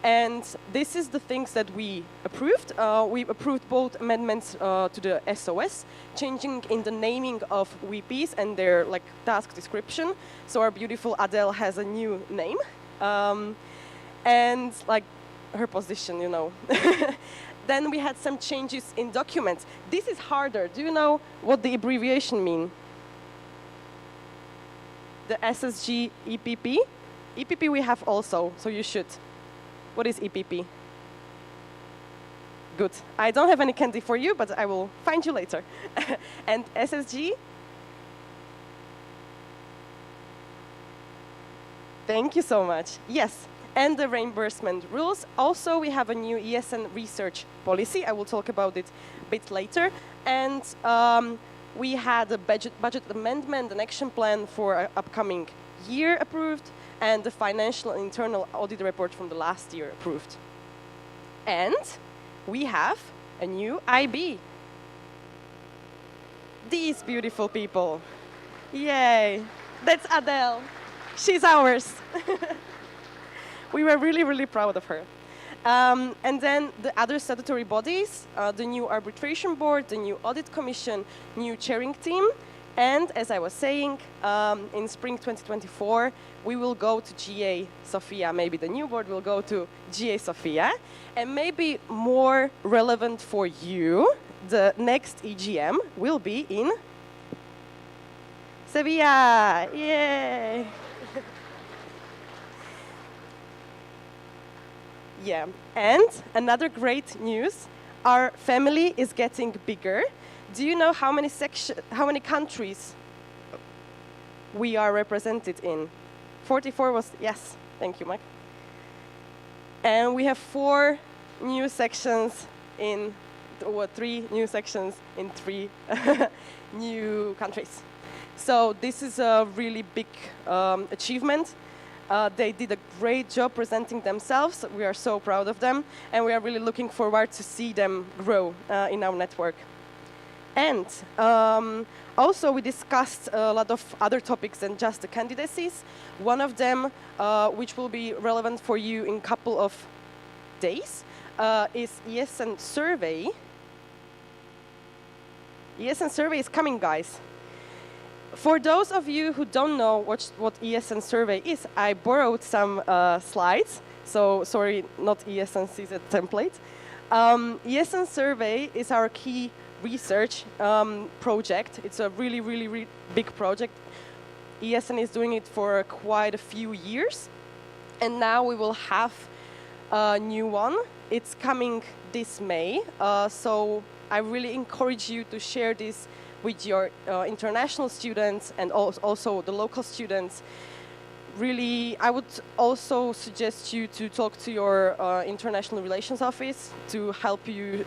And this is the things that we approved. We approved both amendments to the SOS, changing in the naming of VPs and their task description. So our beautiful Adele has a new name. And her position, you know. Then we had some changes in documents. This is harder. Do you know what the abbreviation mean? The SSG EPP? EPP we have also, so you should. What is EPP? Good. I don't have any candy for you, but I will find you later. And SSG? Thank you so much. Yes. And the reimbursement rules. Also, we have a new ESN research policy. I will talk about it a bit later. And we had a budget amendment, an action plan for an upcoming year approved, and the financial and internal audit report from the last year approved. And we have a new IB. These beautiful people. Yay. That's Adele. She's ours. We were really, really proud of her. And then the other statutory bodies, the new arbitration board, the new audit commission, new chairing team. And as I was saying, in spring 2024, we will go to GA Sofia. Maybe the new board will go to GA Sofia. And maybe more relevant for you, the next EGM will be in Sevilla. Yay! Yeah, and another great news, our family is getting bigger. Do you know how many countries we are represented in? 44 was, yes, thank you, Mike. And we have 4 new sections in, or 3 new sections in 3 new countries. So this is a really big achievement. They did a great job presenting themselves. We are so proud of them, and we are really looking forward to see them grow in our network. And also we discussed a lot of other topics than just the candidacies. One of them, which will be relevant for you in a couple of days, is ESN survey. ESN survey is coming, guys. For those of you who don't know what ESN survey is, I borrowed some slides. So sorry, not ESN CZ template. ESN survey is our key research project. It's a really, really, really big project. ESN is doing it for quite a few years. And now we will have a new one. It's coming this May. So I really encourage you to share this with your international students and also the local students. Really, I would also suggest you to talk to your international relations office to help you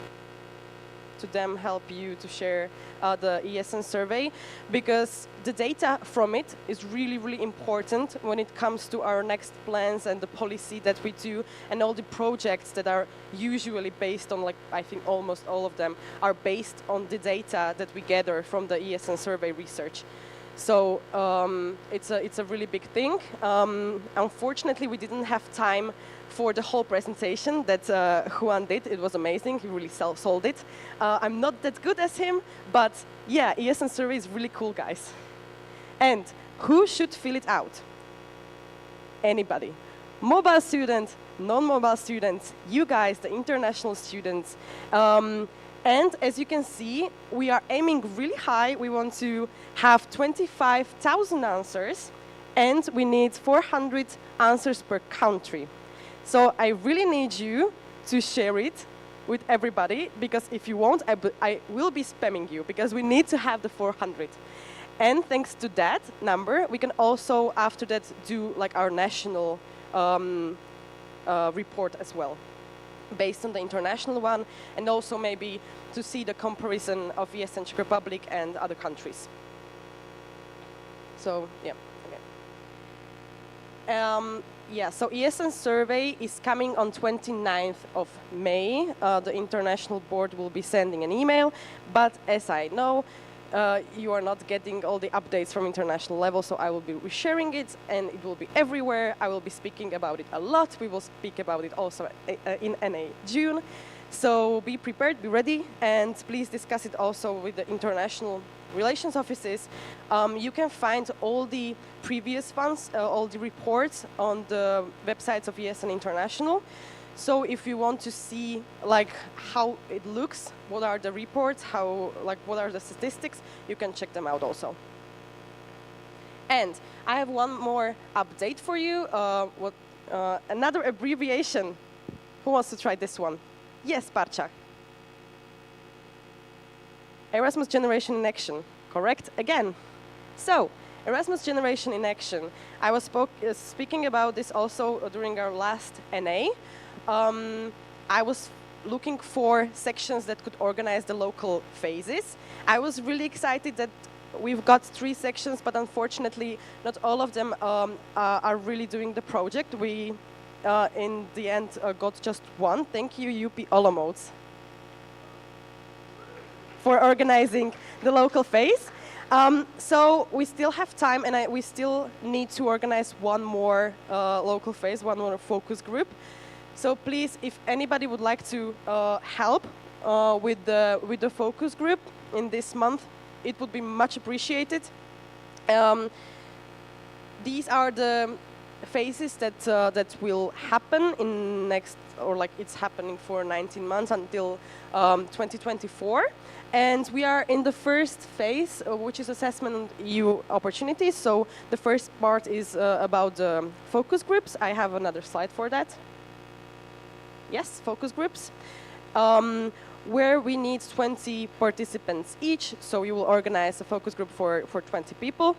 to share the ESN survey, because the data from it is really, really important when it comes to our next plans and the policy that we do, and all the projects that are usually based on, like, I think almost all of them are based on the data that we gather from the ESN survey research. So it's a really big thing. Unfortunately, we didn't have time for the whole presentation that Juan did. It was amazing. He really sold it. I'm not that good as him, but yeah, ESN survey is really cool, guys. And who should fill it out? Anybody. Mobile student, non-mobile students, you guys, the international students. And as you can see, we are aiming really high. We want to have 25,000 answers, and we need 400 answers per country. So I really need you to share it with everybody, because if you won't, I will be spamming you, because we need to have the 400. And thanks to that number, we can also, after that, do like our national report as well, based on the international one, and also maybe to see the comparison of ESN Czech Republic and other countries. So, yeah. Okay. Yeah, so ESN survey is coming on 29th of May. The international board will be sending an email, but as I know, you are not getting all the updates from international level, so I will be resharing it, and it will be everywhere. I will be speaking about it a lot. We will speak about it also in NA June. So be prepared, be ready, and please discuss it also with the international relations offices. You can find all the previous ones, all the reports on the websites of ESN International. So if you want to see like how it looks, what are the reports, what are the statistics, you can check them out also. And I have one more update for you. Another abbreviation. Who wants to try this one? Yes, Barča. Erasmus Generation in Action, correct? Again. So, Erasmus Generation in Action. I was speaking about this also during our last NA. I was looking for sections that could organize the local phases. I was really excited that we've got 3 sections, but unfortunately not all of them are really doing the project. We, in the end, got just 1. Thank you, UP Olomouc, for organizing the local phase. So we still have time, and we still need to organize 1 more local phase, 1 more focus group. So please, if anybody would like to help with the focus group in this month, it would be much appreciated. These are the phases that will happen in next, or like it's happening for 19 months until 2024. And we are in the first phase, which is assessment of EU opportunities. So the first part is about the focus groups. I have another slide for that. yes, focus groups, where we need 20 participants each. So you will organize a focus group for 20 people.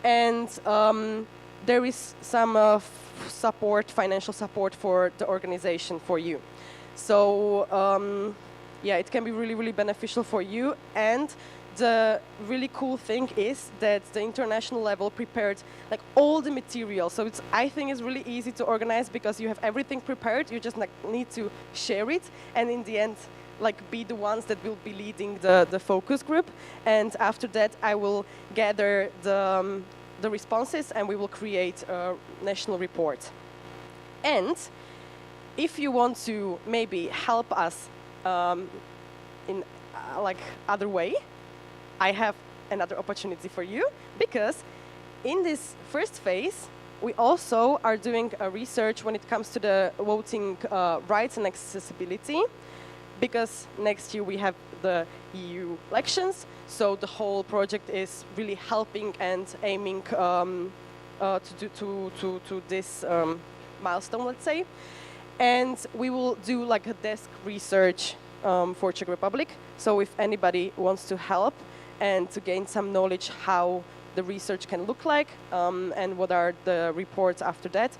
And there is some support, financial support for the organization for you. So yeah, it can be really, really beneficial for you. And the really cool thing is that the international level prepared like all the material. So I think it's really easy to organize because you have everything prepared. You just like need to share it, and in the end, like be the ones that will be leading the focus group. And after that, I will gather the responses, and we will create a national report. And if you want to maybe help us in like other way, I have another opportunity for you, because in this first phase, we also are doing a research when it comes to the voting rights and accessibility, because next year we have the EU elections, so the whole project is really helping and aiming to this milestone, let's say. And we will do like a desk research for Czech Republic. So if anybody wants to help and to gain some knowledge how the research can look like and what are the reports after that,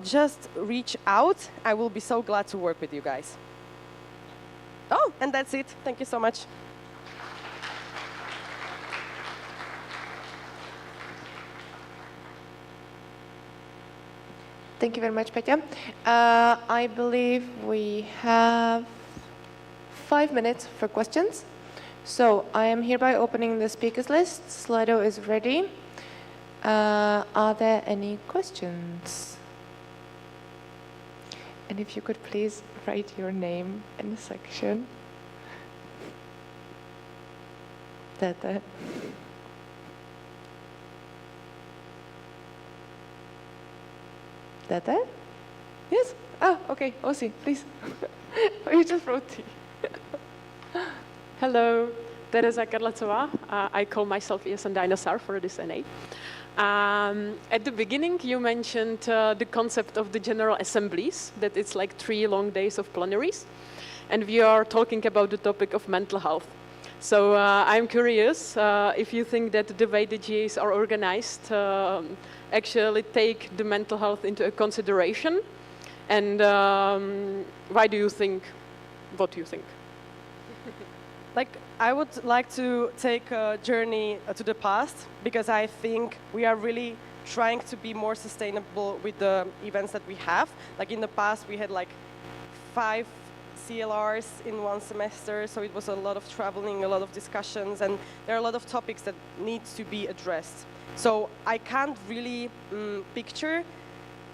just reach out. I will be so glad to work with you guys. Oh, and that's it. Thank you so much. Thank you very much, Petya. I believe we have 5 minutes for questions. So I am hereby opening the speakers list. Slido is ready. Are there any questions? And if you could please write your name in the section. Tete. Tete? Yes? Ah, okay. OC, please. You just wrote T. Hello, Teresa Karlacová. I call myself ESN Dinosaur for this NA. At the beginning, you mentioned the concept of the General Assemblies, that it's like 3 long days of plenaries. And we are talking about the topic of mental health. So I'm curious if you think that the way the GAs are organized actually take the mental health into consideration. And why do you think, what do you think? Like, I would like to take a journey to the past, because I think we are really trying to be more sustainable with the events that we have. Like in the past, we had like 5 CLRs in 1 semester, so it was a lot of traveling, a lot of discussions, and there are a lot of topics that need to be addressed. So I can't really picture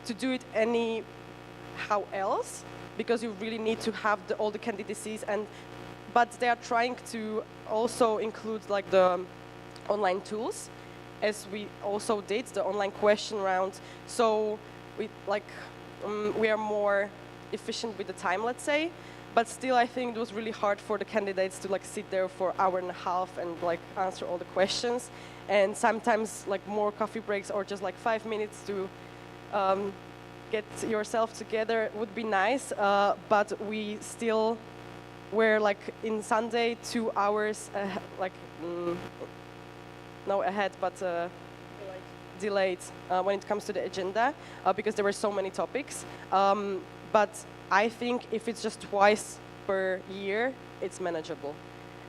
to do it anyhow else, because you really need to have all the candidacies, but they are trying to also include like the online tools, as we also did the online question round. So we are more efficient with the time, let's say. But still, I think it was really hard for the candidates to like sit there for 1.5 hours and like answer all the questions. And sometimes like more coffee breaks or just like 5 minutes to get yourself together would be nice. But we still were like in Sunday 2 hours ahead, but delayed when it comes to the agenda because there were so many topics. But I think if it's just twice per year, it's manageable.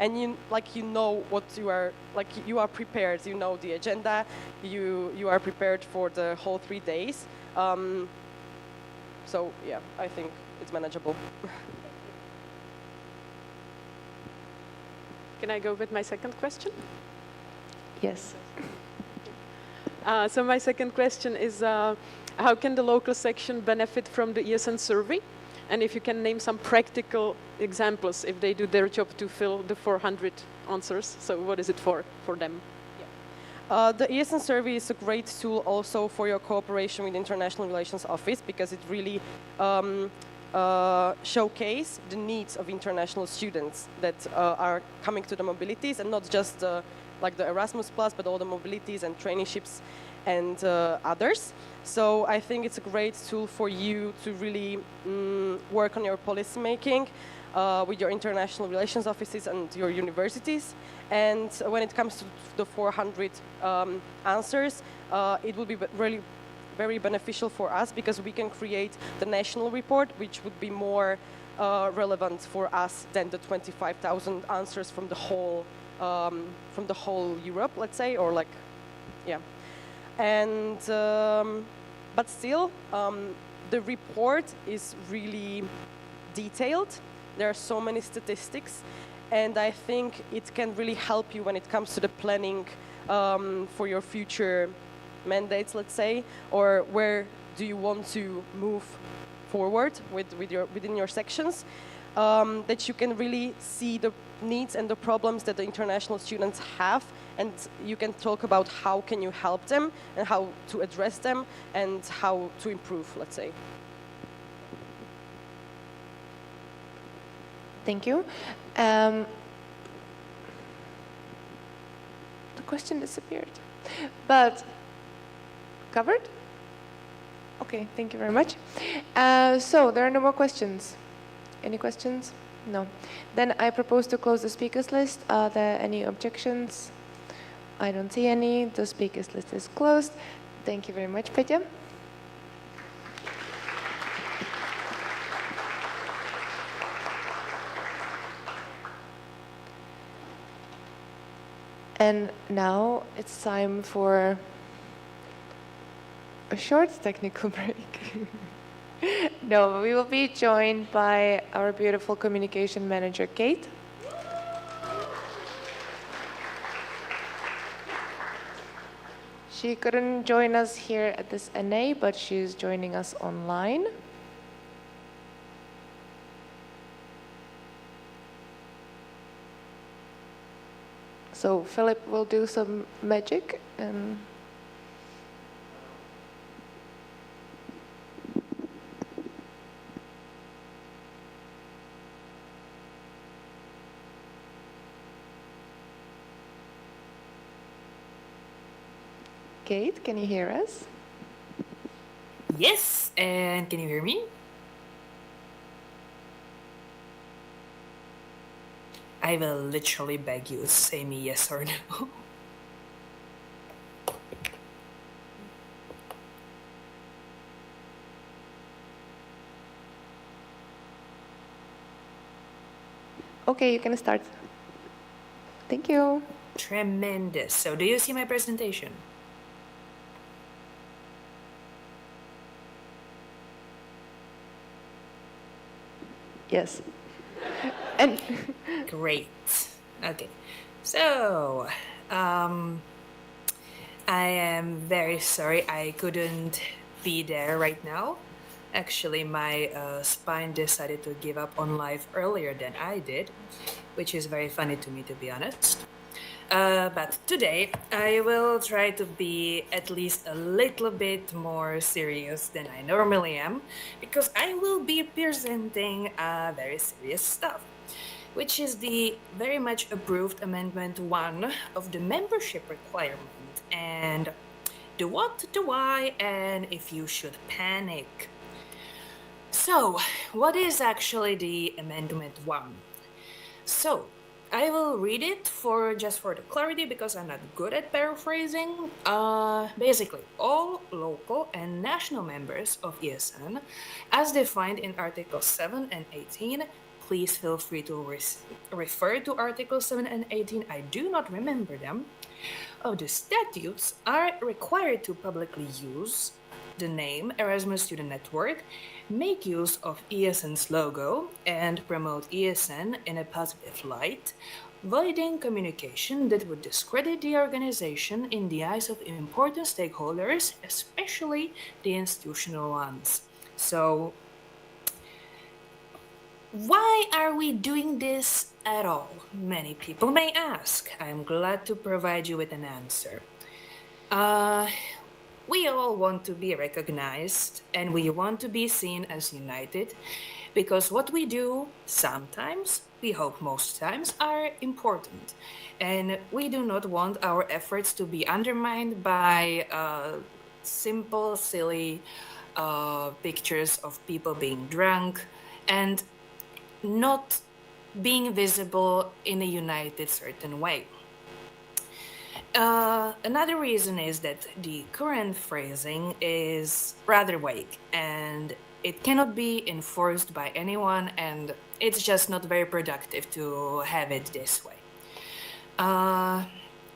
And you know what you are, like you are prepared, you know the agenda, you are prepared for the whole 3 days. So yeah, I think it's manageable. Can I go with my second question? Yes. So my second question is, how can the local section benefit from the ESN survey? And if you can name some practical examples, if they do their job to fill the 400 answers, so what is it for them? The ESN survey is a great tool also for your cooperation with the International Relations Office, because it really showcase the needs of international students that are coming to the mobilities, and not just like the Erasmus Plus, but all the mobilities and traineeships and others. So I think it's a great tool for you to really work on your policy making with your international relations offices and your universities. And when it comes to the 400 answers, it will be really very beneficial for us because we can create the national report, which would be more relevant for us than the 25,000 answers from the whole Europe, let's say, or like, yeah. And but still, the report is really detailed. There are so many statistics, and I think it can really help you when it comes to the planning for your future mandates, let's say, or where do you want to move forward within your sections, that you can really see the needs and the problems that the international students have, and you can talk about how can you help them and how to address them and how to improve, let's say. Thank you. The question disappeared, but covered? Okay, thank you very much. So there are no more questions. Any questions? No. Then I propose to close the speakers list. Are there any objections? I don't see any. The speakers list is closed. Thank you very much, Petya. And now it's time for a short technical break. No, we will be joined by our beautiful communication manager, Kate. She couldn't join us here at this NA, but she's joining us online. So Philip will do some magic and Kate, can you hear us? Yes, and can you hear me? I will literally beg you, say me yes or no. Okay, you can start. Thank you. Tremendous. So do you see my presentation? Yes. And great. Okay. So, I am very sorry I couldn't be there right now. Actually, my spine decided to give up on life earlier than I did, which is very funny to me, to be honest. But today, I will try to be at least a little bit more serious than I normally am, because I will be presenting very serious stuff, which is the very much approved Amendment 1 of the membership requirement, and the what, the why, and if you should panic. So, what is actually the Amendment 1? So, I will read it just for the clarity, because I'm not good at paraphrasing. Basically, all local and national members of ESN, as defined in Articles 7 and 18, please feel free to refer to Articles 7 and 18, I do not remember them, of the statutes, are required to publicly use the name Erasmus Student Network, make use of ESN's logo, and promote ESN in a positive light, avoiding communication that would discredit the organization in the eyes of important stakeholders, especially the institutional ones. So, why are we doing this at all? Many people may ask. I'm glad to provide you with an answer. we all want to be recognized and we want to be seen as united because what we do sometimes, we hope most times, are important. And we do not want our efforts to be undermined by simple, silly pictures of people being drunk and not being visible in a united certain way. Another reason is that the current phrasing is rather vague and it cannot be enforced by anyone, and it's just not very productive to have it this way.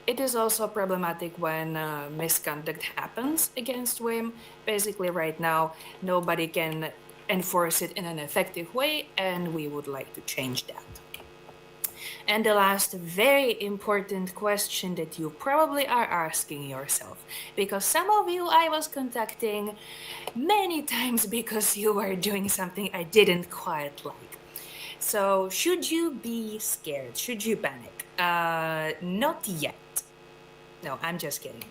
It is also problematic when misconduct happens against WIM. Basically, right now, nobody can enforce it in an effective way, and we would like to change that. And the last very important question that you probably are asking yourself, because some of you I was contacting many times because you were doing something I didn't quite like. So should you be scared? Should you panic? Not yet. No, I'm just kidding.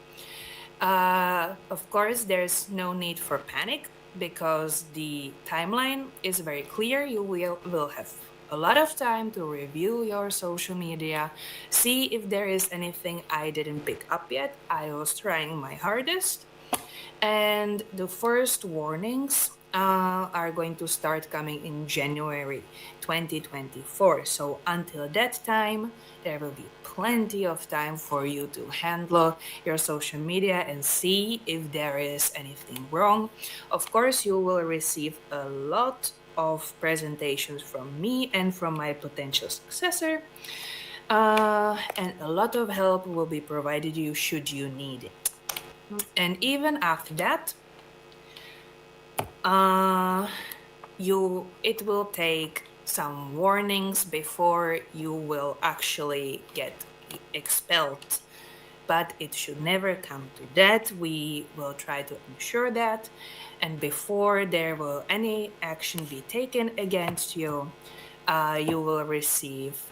Of course, there's no need for panic because the timeline is very clear. You will have a lot of time to review your social media, see if there is anything I didn't pick up yet. I was trying my hardest. And the first warnings are going to start coming in January 2024. So until that time, there will be plenty of time for you to handle your social media and see if there is anything wrong. Of course, you will receive a lot of presentations from me and from my potential successor, and a lot of help will be provided you should you need it. And even after that, it will take some warnings before you will actually get expelled. But it should never come to that. We will try to ensure that. And before there will any action be taken against you, you will receive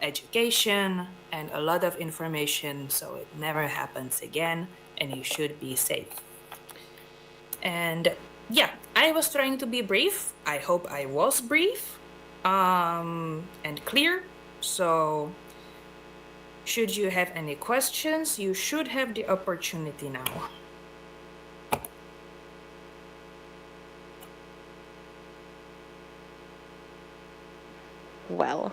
education and a lot of information so it never happens again and you should be safe. And yeah, I was trying to be brief. I hope I was brief and clear. So should you have any questions, you should have the opportunity now. Well,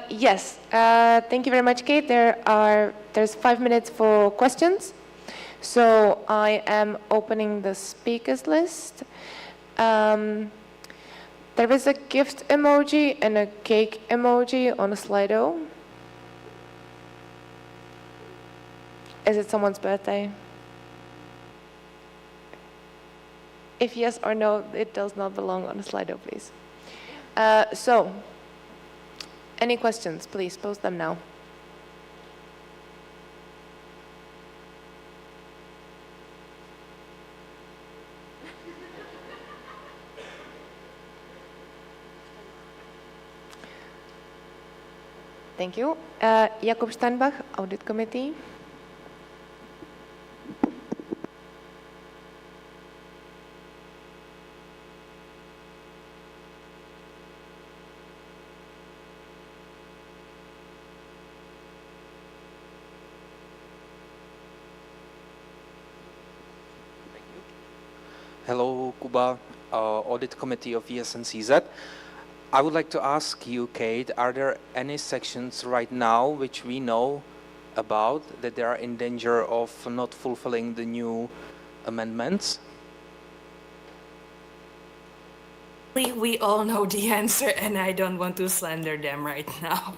yes, thank you very much, Kate. There's 5 minutes for questions. So I am opening the speakers list. There is a gift emoji and a cake emoji on Slido. Is it someone's birthday? If yes or no, it does not belong on a Slido, please. So, any questions, please post them now. Thank you. Jakub Steinbach, Audit Committee. Hello, Kuba, Audit Committee of ESNCZ. I would like to ask you, Kate, are there any sections right now which we know about that they are in danger of not fulfilling the new amendments? We all know the answer and I don't want to slander them right now.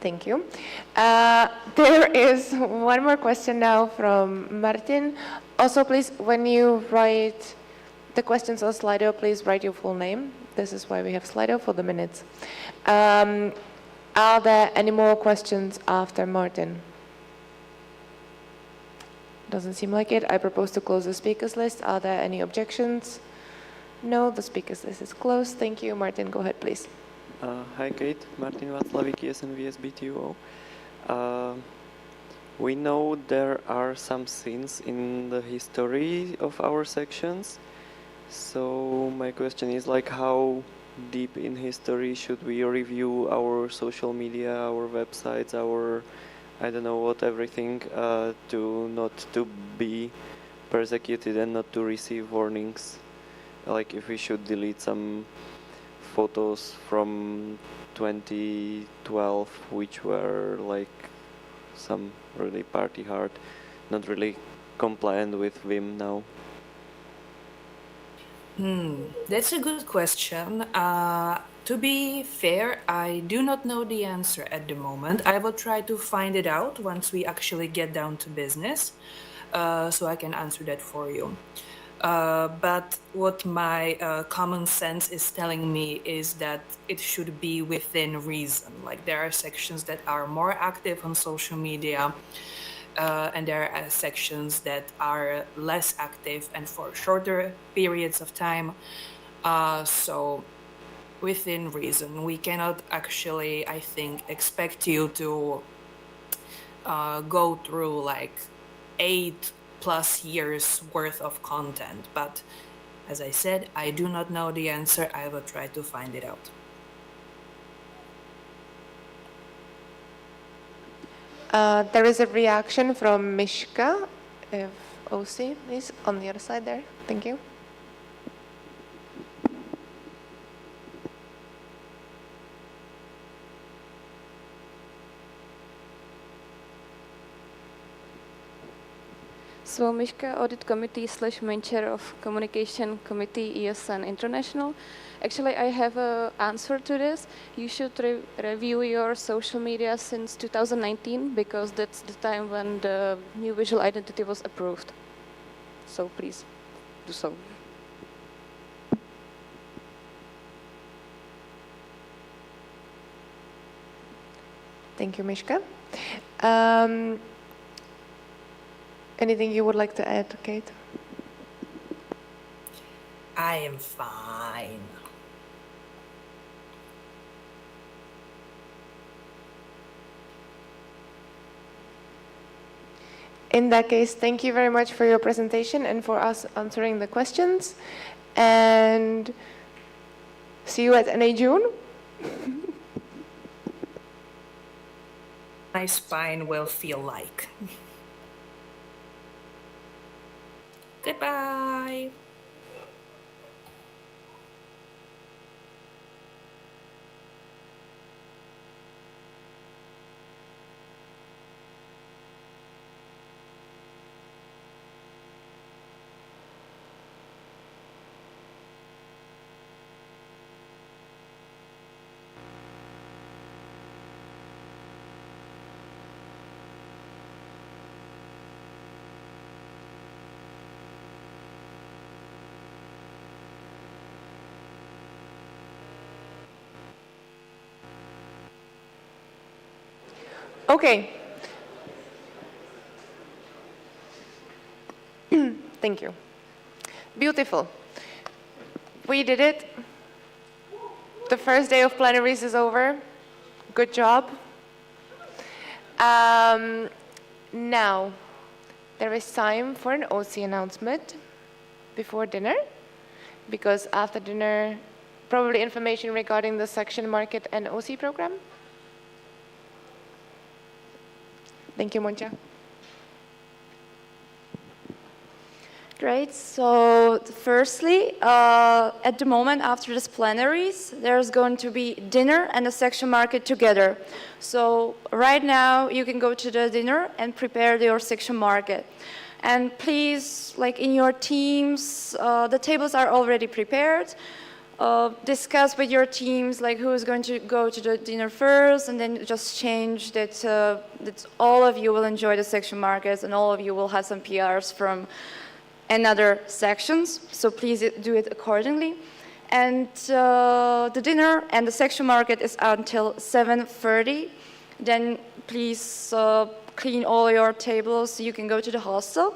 Thank you. There is one more question now from Martin. Also, please, when you write the questions on Slido, please write your full name. This is why we have Slido for the minutes. Are there any more questions after Martin? Doesn't seem like it. I propose to close the speakers list. Are there any objections? No, the speakers list is closed. Thank you. Martin, go ahead, please. Hi, Kate. Martin Václavík, ESN VSBTUO. We know there are some sins in the history of our sections. So my question is like, how deep in history should we review our social media, our websites, our, I don't know what, everything, to not to be persecuted and not to receive warnings? Like if we should delete some photos from 2012, which were like some really party hard, not really compliant with Vim now. That's a good question. To be fair, I do not know the answer at the moment. I will try to find it out once we actually get down to business, so I can answer that for you. But what my common sense is telling me is that it should be within reason. Like there are sections that are more active on social media, and there are sections that are less active and for shorter periods of time. So within reason, we cannot actually, I think, expect you to go through like 8+ years worth of content. But as I said, I do not know the answer. I will try to find it out. There is a reaction from Mishka, if OC is on the other side there. Thank you. So Mishka, Audit Committee / main chair of Communication Committee, ESN International. Actually, I have an answer to this. You should review your social media since 2019, because that's the time when the new visual identity was approved. So please do so. Thank you, Mishka. Anything you would like to add, Kate? I am fine. In that case, thank you very much for your presentation and for us answering the questions. And see you at NA June. My spine will feel like. Goodbye. Okay. Thank you. Beautiful. We did it. The first day of plenaries is over. Good job. Now, there is time for an OC announcement before dinner, because after dinner, probably information regarding the section market and OC program. Thank you, Moncha. Great. So firstly, at the moment after this plenaries, there's going to be dinner and a section market together. So right now you can go to the dinner and prepare your section market. And please, like in your teams, the tables are already prepared. Discuss with your teams like who is going to go to the dinner first, and then just change that, that all of you will enjoy the section markets and all of you will have some PRs from another sections, so please do it accordingly. And the dinner and the section market is until 7:30. Then please clean all your tables so you can go to the hostel.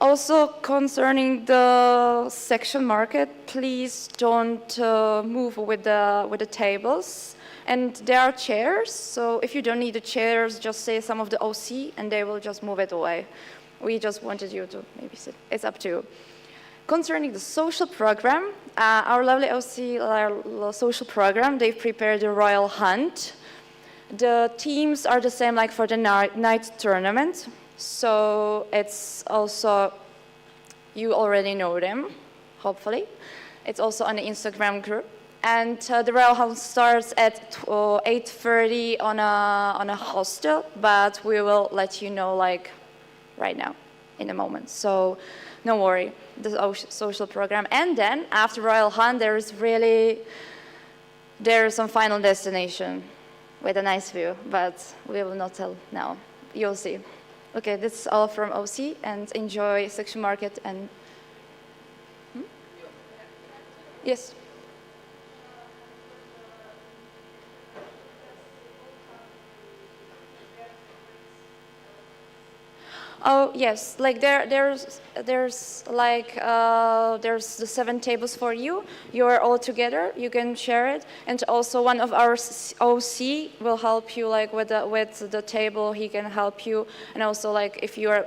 Also concerning the section market, please don't move with the tables. And there are chairs, so if you don't need the chairs, just say some of the OC and they will just move it away. We just wanted you to maybe sit. It's up to you. Concerning the social program, our lovely OC our social program, they've prepared a royal hunt. The teams are the same like for the night tournament. So it's also, you already know them, hopefully. It's also on the Instagram group. And the Royal Hunt starts at 8:30 on a hostel, but we will let you know like right now, in a moment. So no worry, the social program. And then after Royal Hunt, there is some final destination with a nice view, but we will not tell now. You'll see. Okay, this is all from OC, and enjoy section market and. Yes. Oh yes, like there's the 7 tables for you. You are all together. You can share it, and also one of our OC will help you like with the table. He can help you, and also like if you are,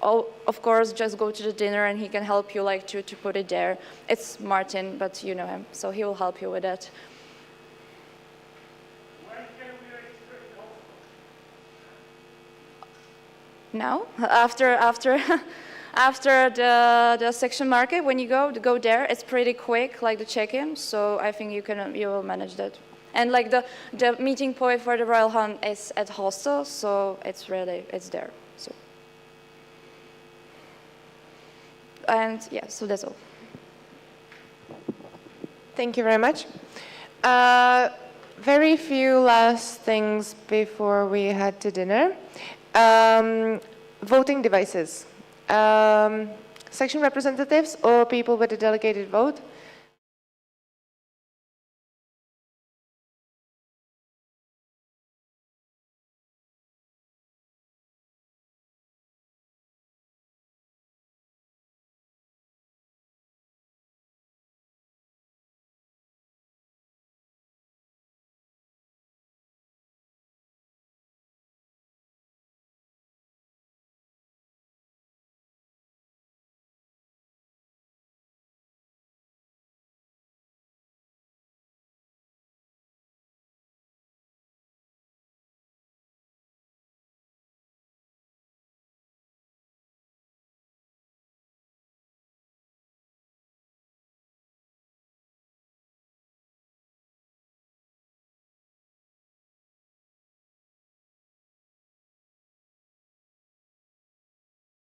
of course, just go to the dinner, and he can help you like to put it there. It's Martin, but you know him, so he will help you with that. Now, after the section market, when you go there, it's pretty quick, like the check-in. So I think you will manage that. And like the meeting point for the Royal Hunt is at hostel, so it's there. So and yeah, so that's all. Thank you very much. Very few last things before we head to dinner. Voting devices. Section representatives or people with a delegated vote